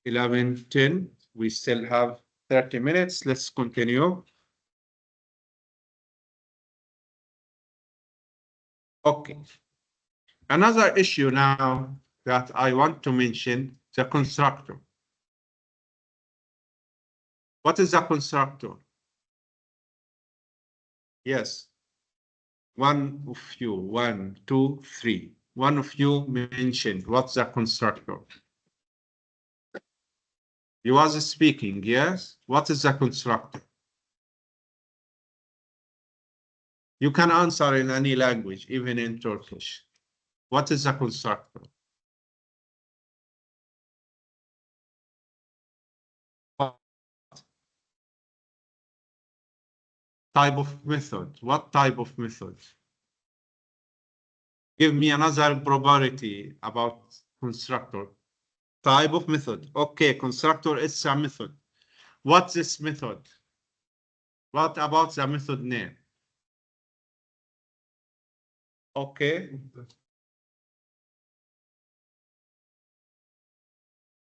11:10. We still have 30 minutes. Let's continue. Okay. Another issue now that I want to mention, the constructor. What is a constructor? Yes. One of you, 1, 2, 3. One of you mentioned what's a constructor. You was speaking, yes? What is a constructor? You can answer in any language, even in Turkish. What is a constructor? Type of method. What type of method? Give me another property about constructor. Type of method. Okay, constructor is a method. What's this method? What about the method name? Okay.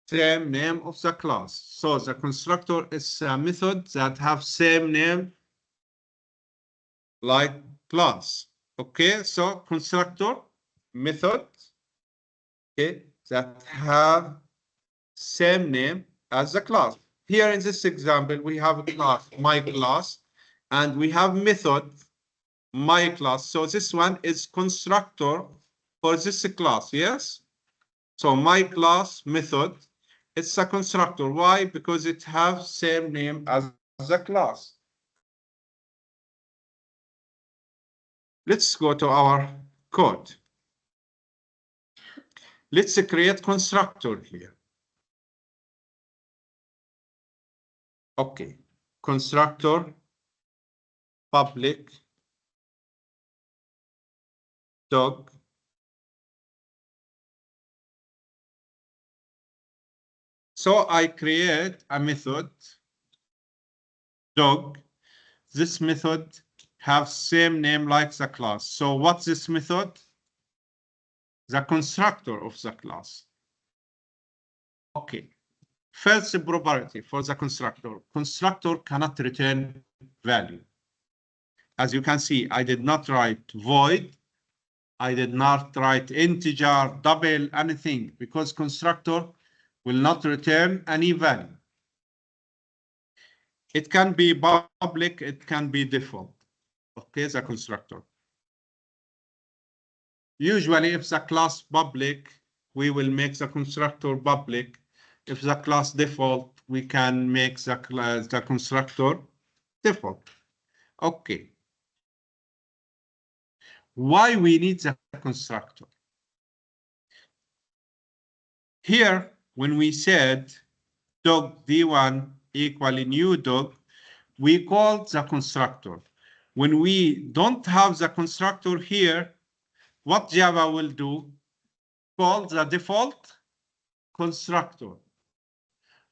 Same name of the class. So the constructor is a method that have same name like class. Okay, so constructor method, okay, that have same name as the class. Here in this example, we have a class, my class, and we have method, my class. So this one is constructor for this class, yes? So my class method, it's a constructor. Why? Because it has same name as the class. Let's go to our code. Let's create constructor here. Okay, constructor public dog so I create a method dog. This method have same name like the class. So what's this method? The constructor of the class. Okay. First property for the constructor. Constructor cannot return value. As you can see, I did not write void. I did not write integer, double, anything, because constructor will not return any value. It can be public, it can be default. Okay, the constructor. Usually, if the class public, we will make the constructor public. If the class default, we can make the constructor default. Okay. Why we need the constructor? Here, when we said dog D1 equal new dog, we called the constructor. When we don't have the constructor here, what Java will do? Call the default constructor.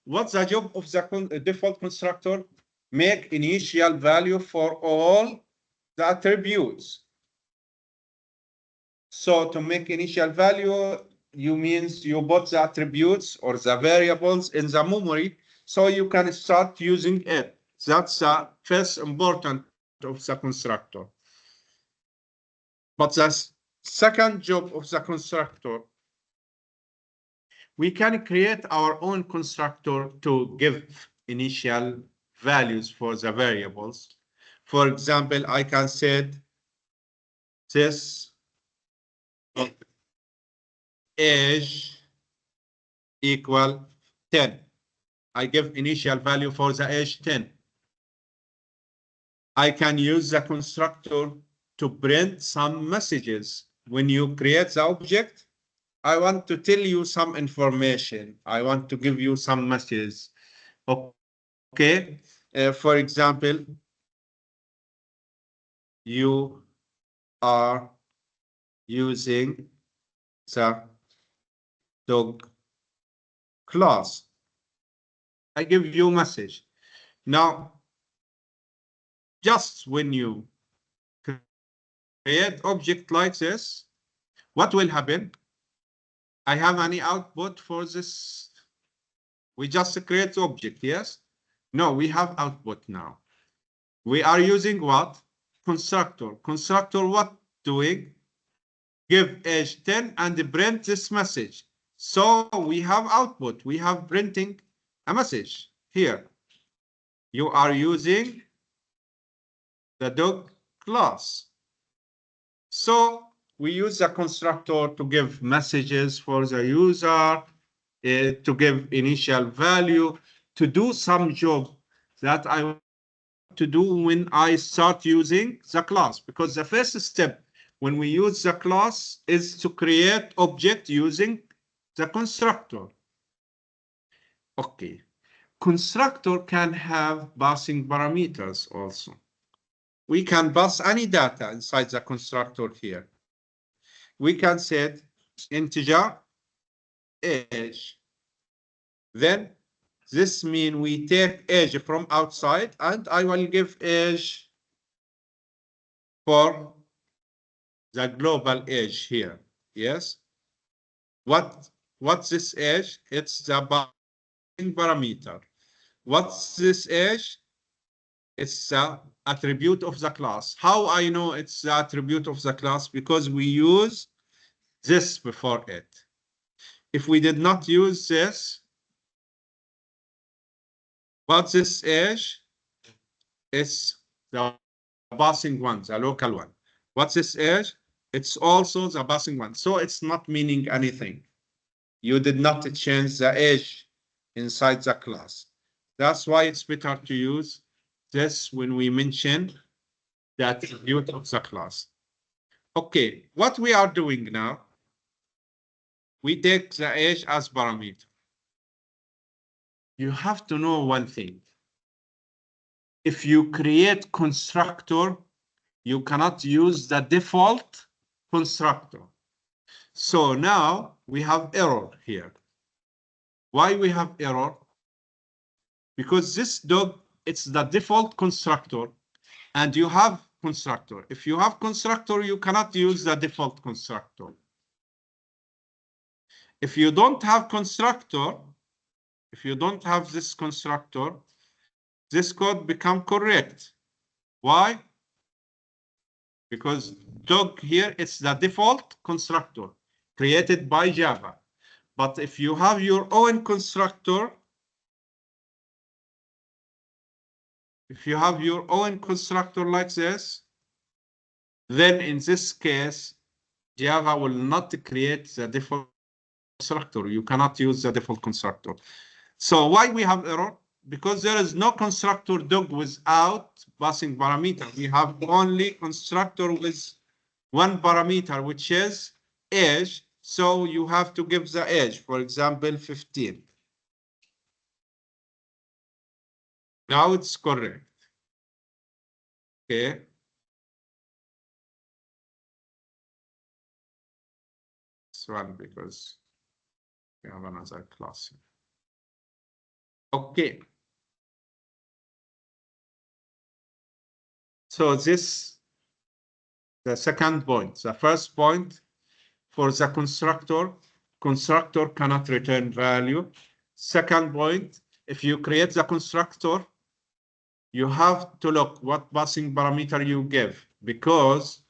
What's the job of the default constructor? Make initial value for all the attributes. So to make initial value, you means you put the attributes or the variables in the memory so you can start using it. That's the first important of the constructor. But Second job of the constructor, we can create our own constructor to give initial values for the variables. For example, I can set this age equal 10. I give initial value for the age 10. I can use the constructor to print some messages. When you create the object, I want to tell you some information. I want to give you some messages. Okay. For example, you are using the dog class. I give you a message. Now, just when you create object like this, what will happen? I have any output for this? We just create object, yes? No, we have output now. We are using what? Constructor. Constructor what doing? Give age 10 and print this message. So we have output. We have printing a message here. You are using the dog class. So we use the constructor to give messages for the user, to give initial value, to do some job that I want to do when I start using the class. Because the first step when we use the class is to create object using the constructor. Okay. Constructor can have passing parameters also. We can pass any data inside the constructor here. We can set integer age. Then this means we take age from outside, and I will give age for the global age here. Yes. What's this age? It's the passing parameter. What's this age? It's the attribute of the class. How I know it's the attribute of the class? Because we use this before it. If we did not use this, what's this age? It's the passing one, the local one. What's this age? It's also the passing one. So it's not meaning anything. You did not change the age inside the class. That's why it's better to use this when we mention the attribute of the class. Okay, what we are doing now, we take the age as parameter. You have to know one thing. If you create constructor, you cannot use the default constructor. So now we have error here. Why we have error? Because this dog, it's the default constructor, and you have constructor. If you have constructor, you cannot use the default constructor. If you don't have constructor, if you don't have this constructor, this code become correct. Why? Because dog here, it's the default constructor created by Java. But if you have your own constructor, if you have your own constructor like this, then in this case, Java will not create the default constructor. You cannot use the default constructor. So why we have error? Because there is no constructor dog without passing parameter. We have only constructor with one parameter, which is age. So you have to give the age, for example, 15. Now it's correct. Okay. This one because we have another class here. Okay. So this, the second point. The first point, for the constructor cannot return value. Second point, if you create the constructor, you have to look what passing parameter you give, because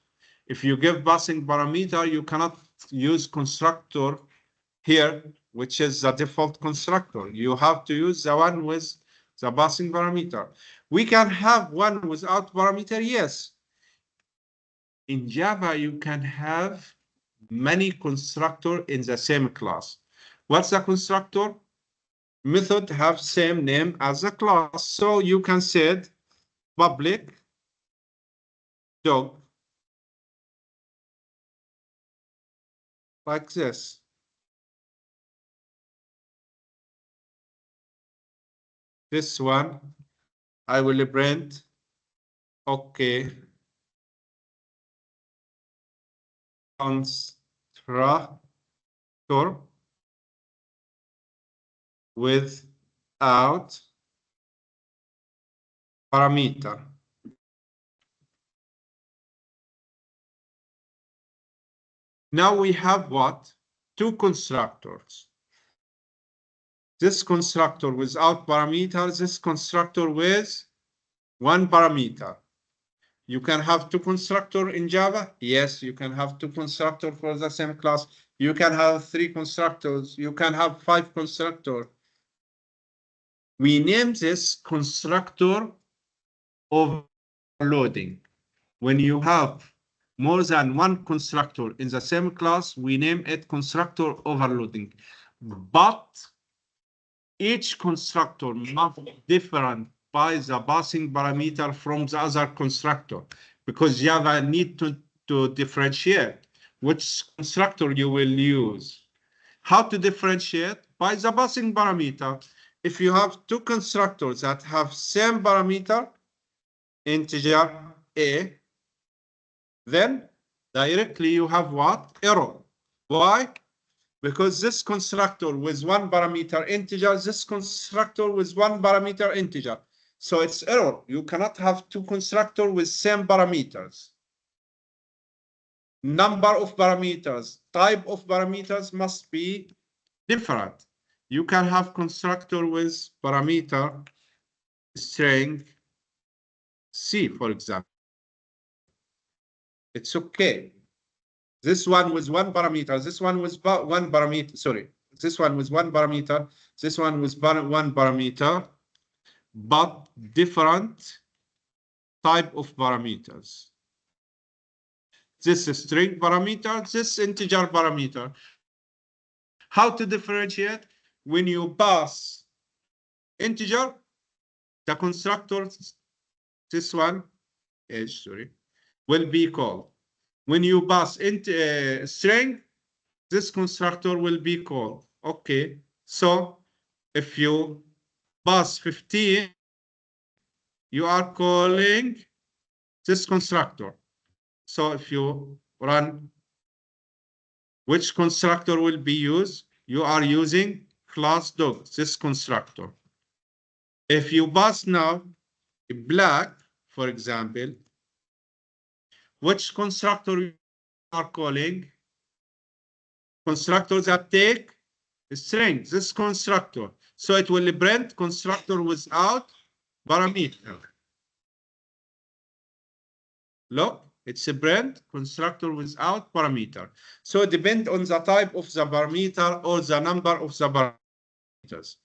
If you give passing parameter, you cannot use constructor here, which is the default constructor. You have to use the one with the passing parameter. We can have one without parameter, yes. In Java, you can have many constructor in the same class. What's a constructor? Method have same name as a class. So you can say public dog like this. This one, I will print, okay, constructor without parameter. Now we have what? Two constructors. This constructor without parameter, this constructor with one parameter. You can have two constructors in Java. Yes, you can have two constructors for the same class. You can have three constructors. You can have five constructors. We name this constructor overloading. When you have more than one constructor in the same class, we name it constructor overloading. But each constructor must be different by the passing parameter from the other constructor, because Java need to differentiate which constructor you will use. How to differentiate? By the passing parameter. If you have two constructors that have same parameter, integer a, then directly you have what? Error. Why? Because this constructor with one parameter integer, this constructor with one parameter integer. So it's error. You cannot have two constructors with same parameters. Number of parameters, type of parameters must be different. You can have constructor with parameter string C, for example. It's okay. This one with one parameter, this one with one parameter, sorry. This one with one parameter, this one with one parameter, but different type of parameters. This is string parameter, this integer parameter. How to differentiate? When you pass integer, the constructor, this one is, sorry, will be called. When you pass into string, this constructor will be called. Okay, so if you pass 15, you are calling this constructor. So if you run, which constructor will be used? You are using class dog, this constructor. If you pass now black, for example, which constructor you are calling? Constructors that take a string, this constructor. So it will print constructor without parameter. Look, it's a print constructor without parameter. So it depends on the type of the parameter or the number of the parameters.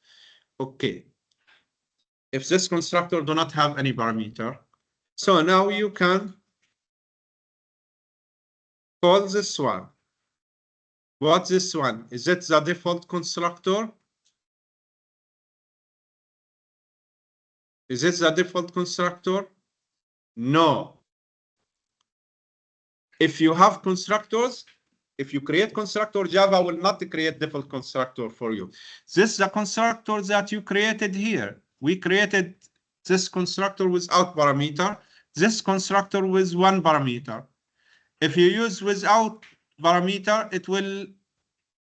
Okay. If this constructor do not have any parameter, so now you can call this one. What's this one? Is it the default constructor? Is it the default constructor? No. If you have constructors, if you create constructor, Java will not create default constructor for you. This is the constructor that you created here. We created this constructor without parameter, this constructor with one parameter. If you use without parameter, it will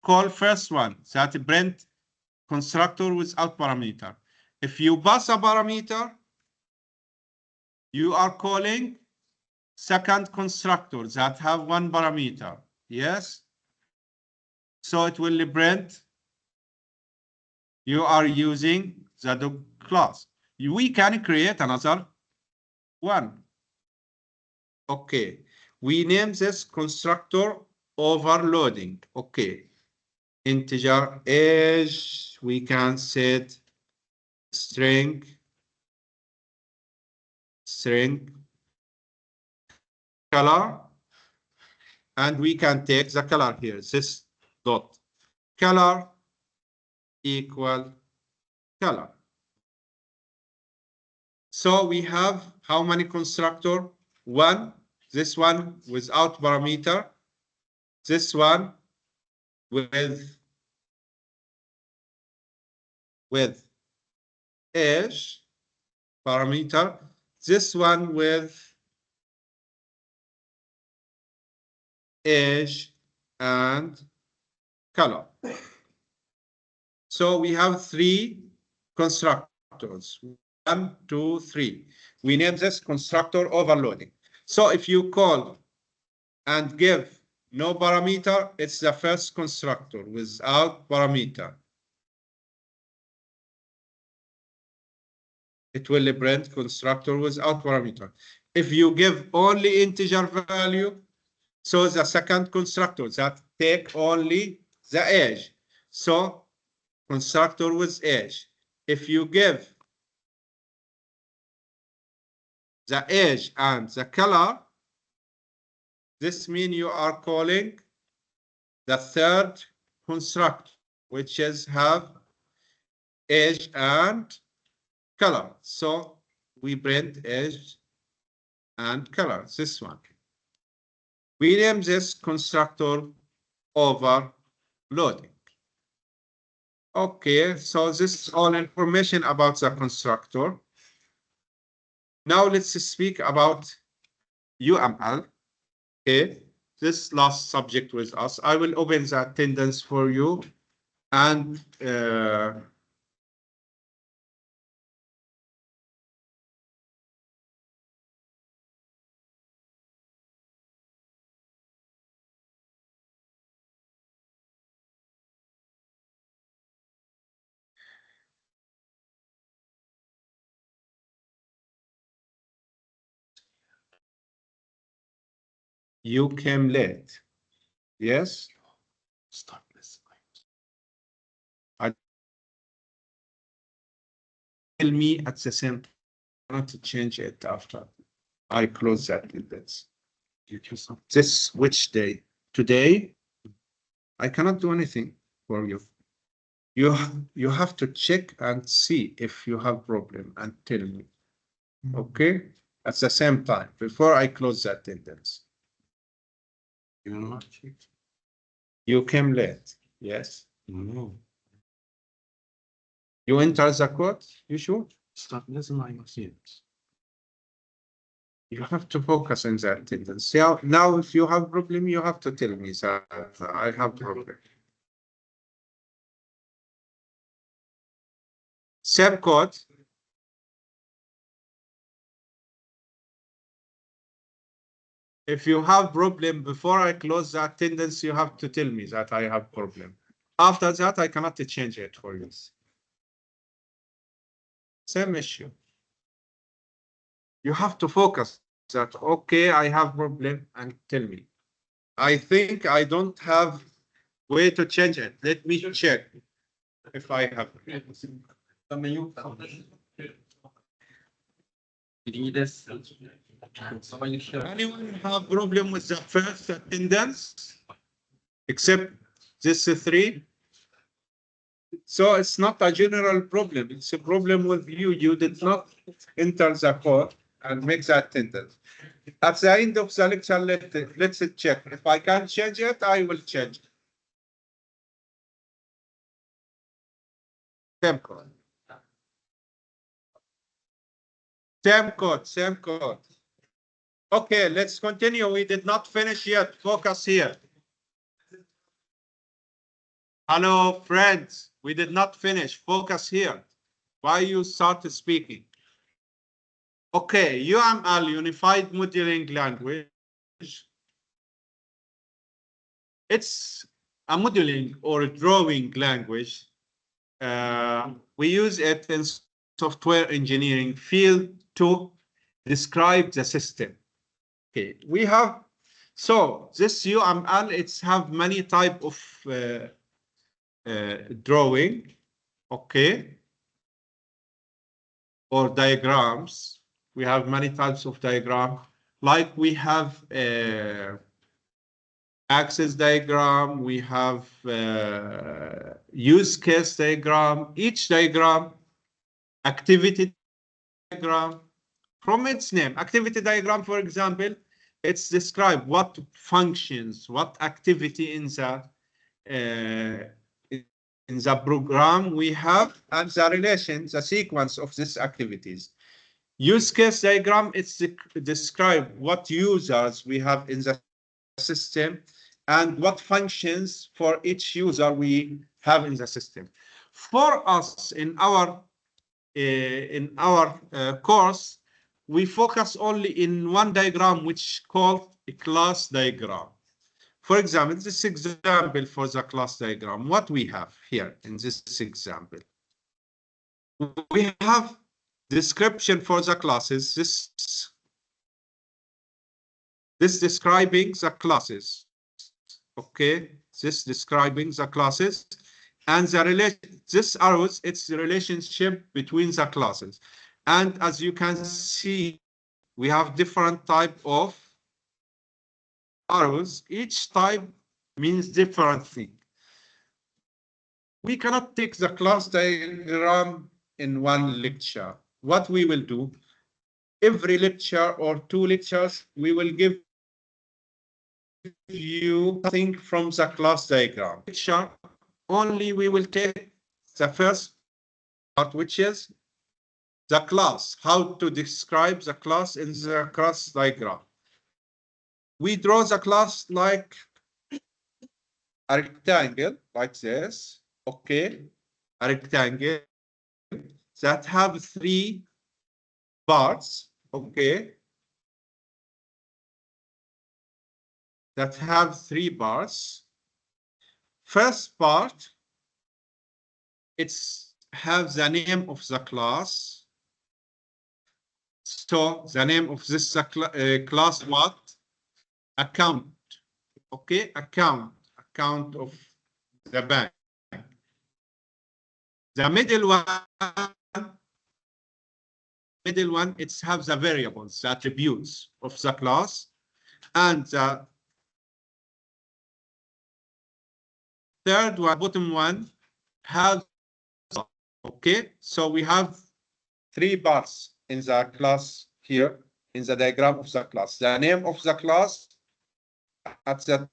call first one, that print constructor without parameter. If you pass a parameter, you are calling second constructor that have one parameter. Yes. So it will print you are using the dog class. We can create another one. Okay. We name this constructor overloading. Okay. Integer age, we can set string, color, and we can take the color here, this dot color equal color. So we have how many constructor? One, this one without parameter, this one with age parameter, this one with age and color. So we have three constructors. 1, 2, 3. We name this constructor overloading. So if you call and give no parameter, it's the first constructor without parameter. It will print constructor without parameter. If you give only integer value, so the second constructor that take only the age. So constructor with age. If you give the age and the color, this means you are calling the third constructor, which is have age and color. So we print age and color, this one. We name this constructor overloading. Okay, so this is all information about the constructor. Now let's speak about UML. Okay, this last subject with us. I will open the attendance for you and you came late. Yes? Stop this. Tell me at the same time not to change it after I close that attendance. This which day? Today? I cannot do anything for you. You have to check and see if you have problem and tell me. Okay? At the same time, before I close the attendance. You came late. Yes? No. You enter the code? You sure? Stop listening. You have to focus on the attendance. Now, if you have problem, you have to tell me that I have problem. Same code. If you have problem before I close the attendance, you have to tell me that I have problem. After that, I cannot change it for you. Same issue. You have to focus that, okay, I have problem and tell me. I think I don't have way to change it. Let me check if I have. Anyone have problem with the first attendance except this three? So it's not a general problem. It's a problem with you. You did not enter the code and make the attendance. At the end of the lecture, let's check. If I can change it, I will change it. Same code. Same code, same code. Okay, let's continue. We did not finish yet. Focus here. Hello, friends. We did not finish. Focus here. Why you start speaking? Okay, UML, Unified Modeling Language. It's a modeling or a drawing language. We use it in software engineering field to describe the system. Okay, we have So this UML, it's have many type of drawing, okay, or diagrams. We have many types of diagram, like we have axis diagram, we have use case diagram, each diagram, activity diagram. From its name, activity diagram, for example, it's describe what functions, what activity in the program we have, and the relation, the sequence of these activities. Use case diagram, it's describe what users we have in the system and what functions for each user we have in the system. For us in our course, we focus only in one diagram, which called a class diagram. For example, this example for the class diagram, what we have here in this example, we have description for the classes. This describing the classes, okay? This describing the classes, and the relation. This arrows, it's the relationship between the classes. And as you can see, we have different type of arrows. Each type means different thing. We cannot take the class diagram in one lecture. What we will do, every lecture or 2 lectures, we will give you something from the class diagram. Lecture only we will take the first part, which is the class, how to describe the class in the class diagram. We draw the class like a rectangle, like this, okay? A rectangle that have 3 parts, okay? That have 3 parts. First part, it's have the name of the class. So the name of this class what? Account, okay? Account of the bank. The middle one, it's have the variables, the attributes of the class, and the third one, bottom one, has, okay? So we have 3 parts in the class here, in the diagram of the class. The name of the class at the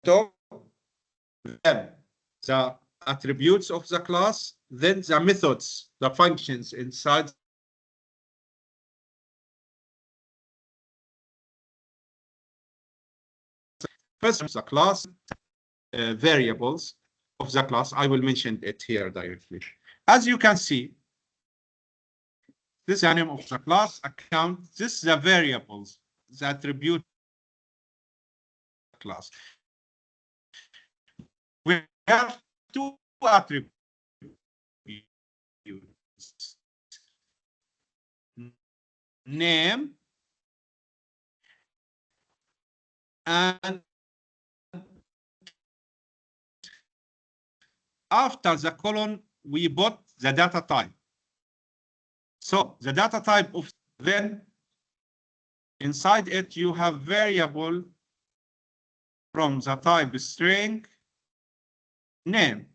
top, then the attributes of the class, then the methods, the functions inside first the class, variables of the class. I will mention it here directly. As you can see, this is the name of the class, account. This is the variables, the attribute class. We have 2 attributes. Name and after the colon, we put the data type. So the data type of, then inside it, you have variable from the type string name.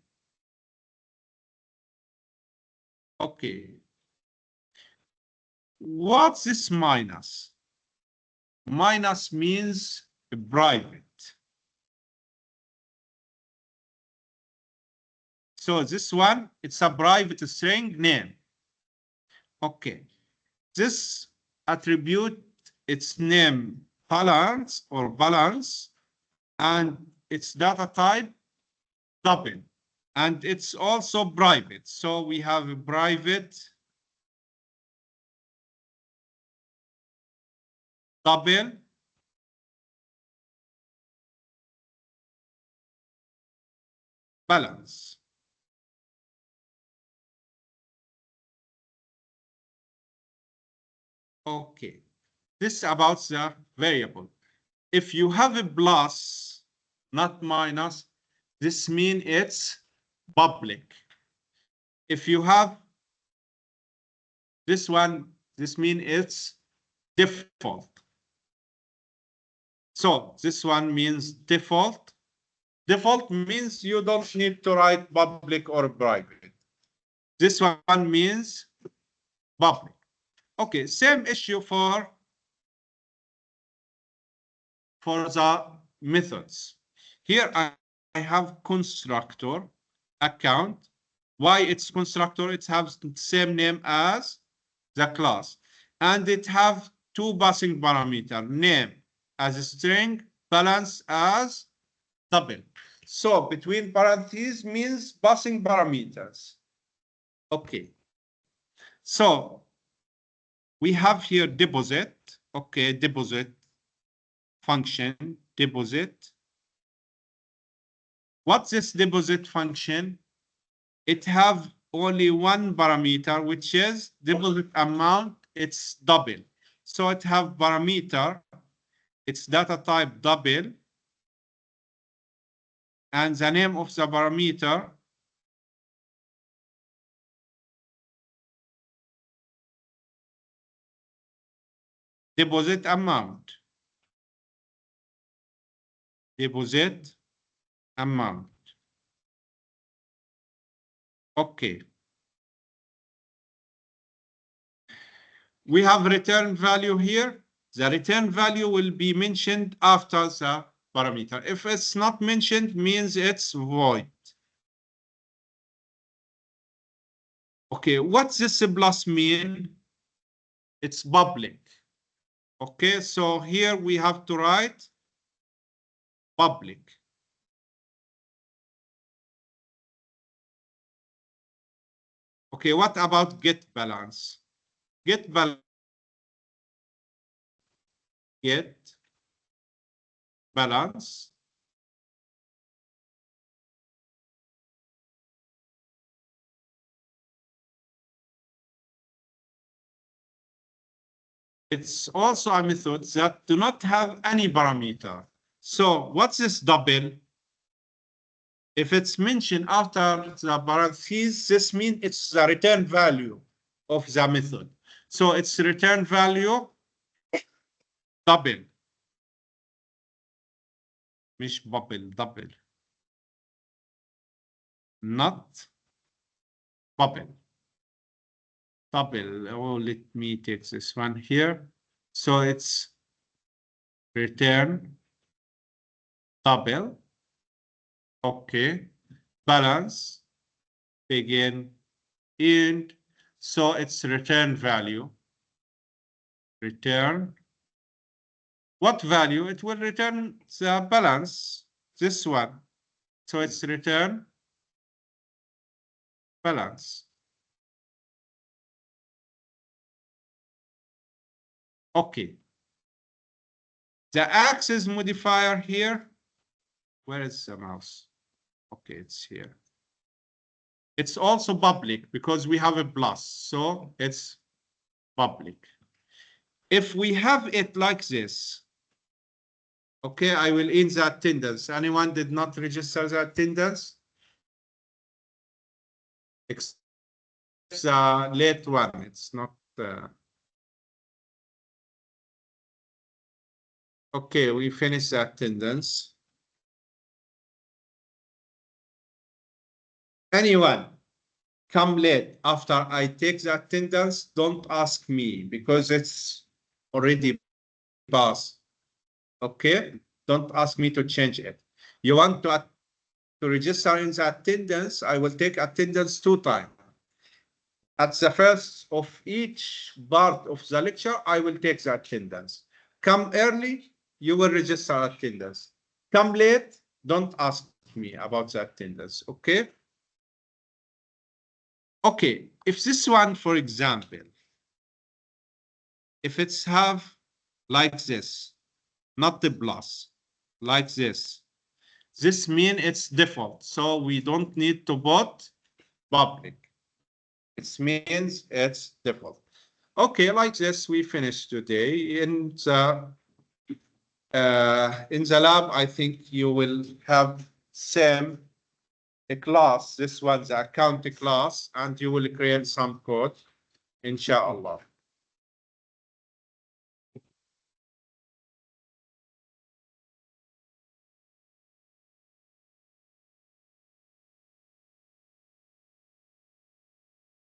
Okay. What's this minus? Minus means private. So this one, it's a private string name. Okay. This attribute, its name balance or balance, and its data type double, and it's also private. So we have a private double balance. Okay, this is about the variable. If you have a plus, not minus, this means it's public. If you have this one, this means it's default. So this one means default. Default means you don't need to write public or private. This one means public. Okay, same issue for the methods. Here I have constructor account. Why it's constructor? It has the same name as the class. And it have two passing parameter, name as a string, balance as double. So between parentheses means passing parameters. Okay. So we have here deposit. Okay, deposit function, deposit. What's this deposit function? It have only one parameter, which is deposit amount. It's double. So it have parameter. It's data type double. And the name of the parameter deposit amount. Deposit amount. Okay. We have return value here. The return value will be mentioned after the parameter. If it's not mentioned, means it's void. Okay, what's this plus mean? It's public. Okay, so here we have to write public. Okay, what about get balance? Get balance. Get balance. It's also a method that do not have any parameter. So what's this double? If it's mentioned after the parentheses, this means it's the return value of the method. So it's return value double. مش bubble, double. Not bubble. Double. Oh, let me take this one here. So it's return double. Okay. Balance. Begin. End. So it's return value. Return. What value? It will return the balance. This one. So it's return balance. Okay. The axis modifier here. Where is the mouse? Okay, it's here. It's also public because we have a plus, so it's public. If we have it like this, okay, I will end the attendance. Anyone did not register the attendance? Except the late one, it's not. Okay, we finished the attendance. Anyone come late after I take the attendance, don't ask me because it's already passed. Okay, don't ask me to change it. You want to register in the attendance, I will take attendance 2 times. At the first of each part of the lecture, I will take the attendance. Come early, you will register attendance. Come late, don't ask me about the attendance, okay? Okay, if this one, for example, if it's have like this, not the plus, like this means it's default. So we don't need to put public. It means it's default. Okay, like this, we finished today in the in the lab, I think you will have same a class. This one's account class, and you will create some code, inshallah.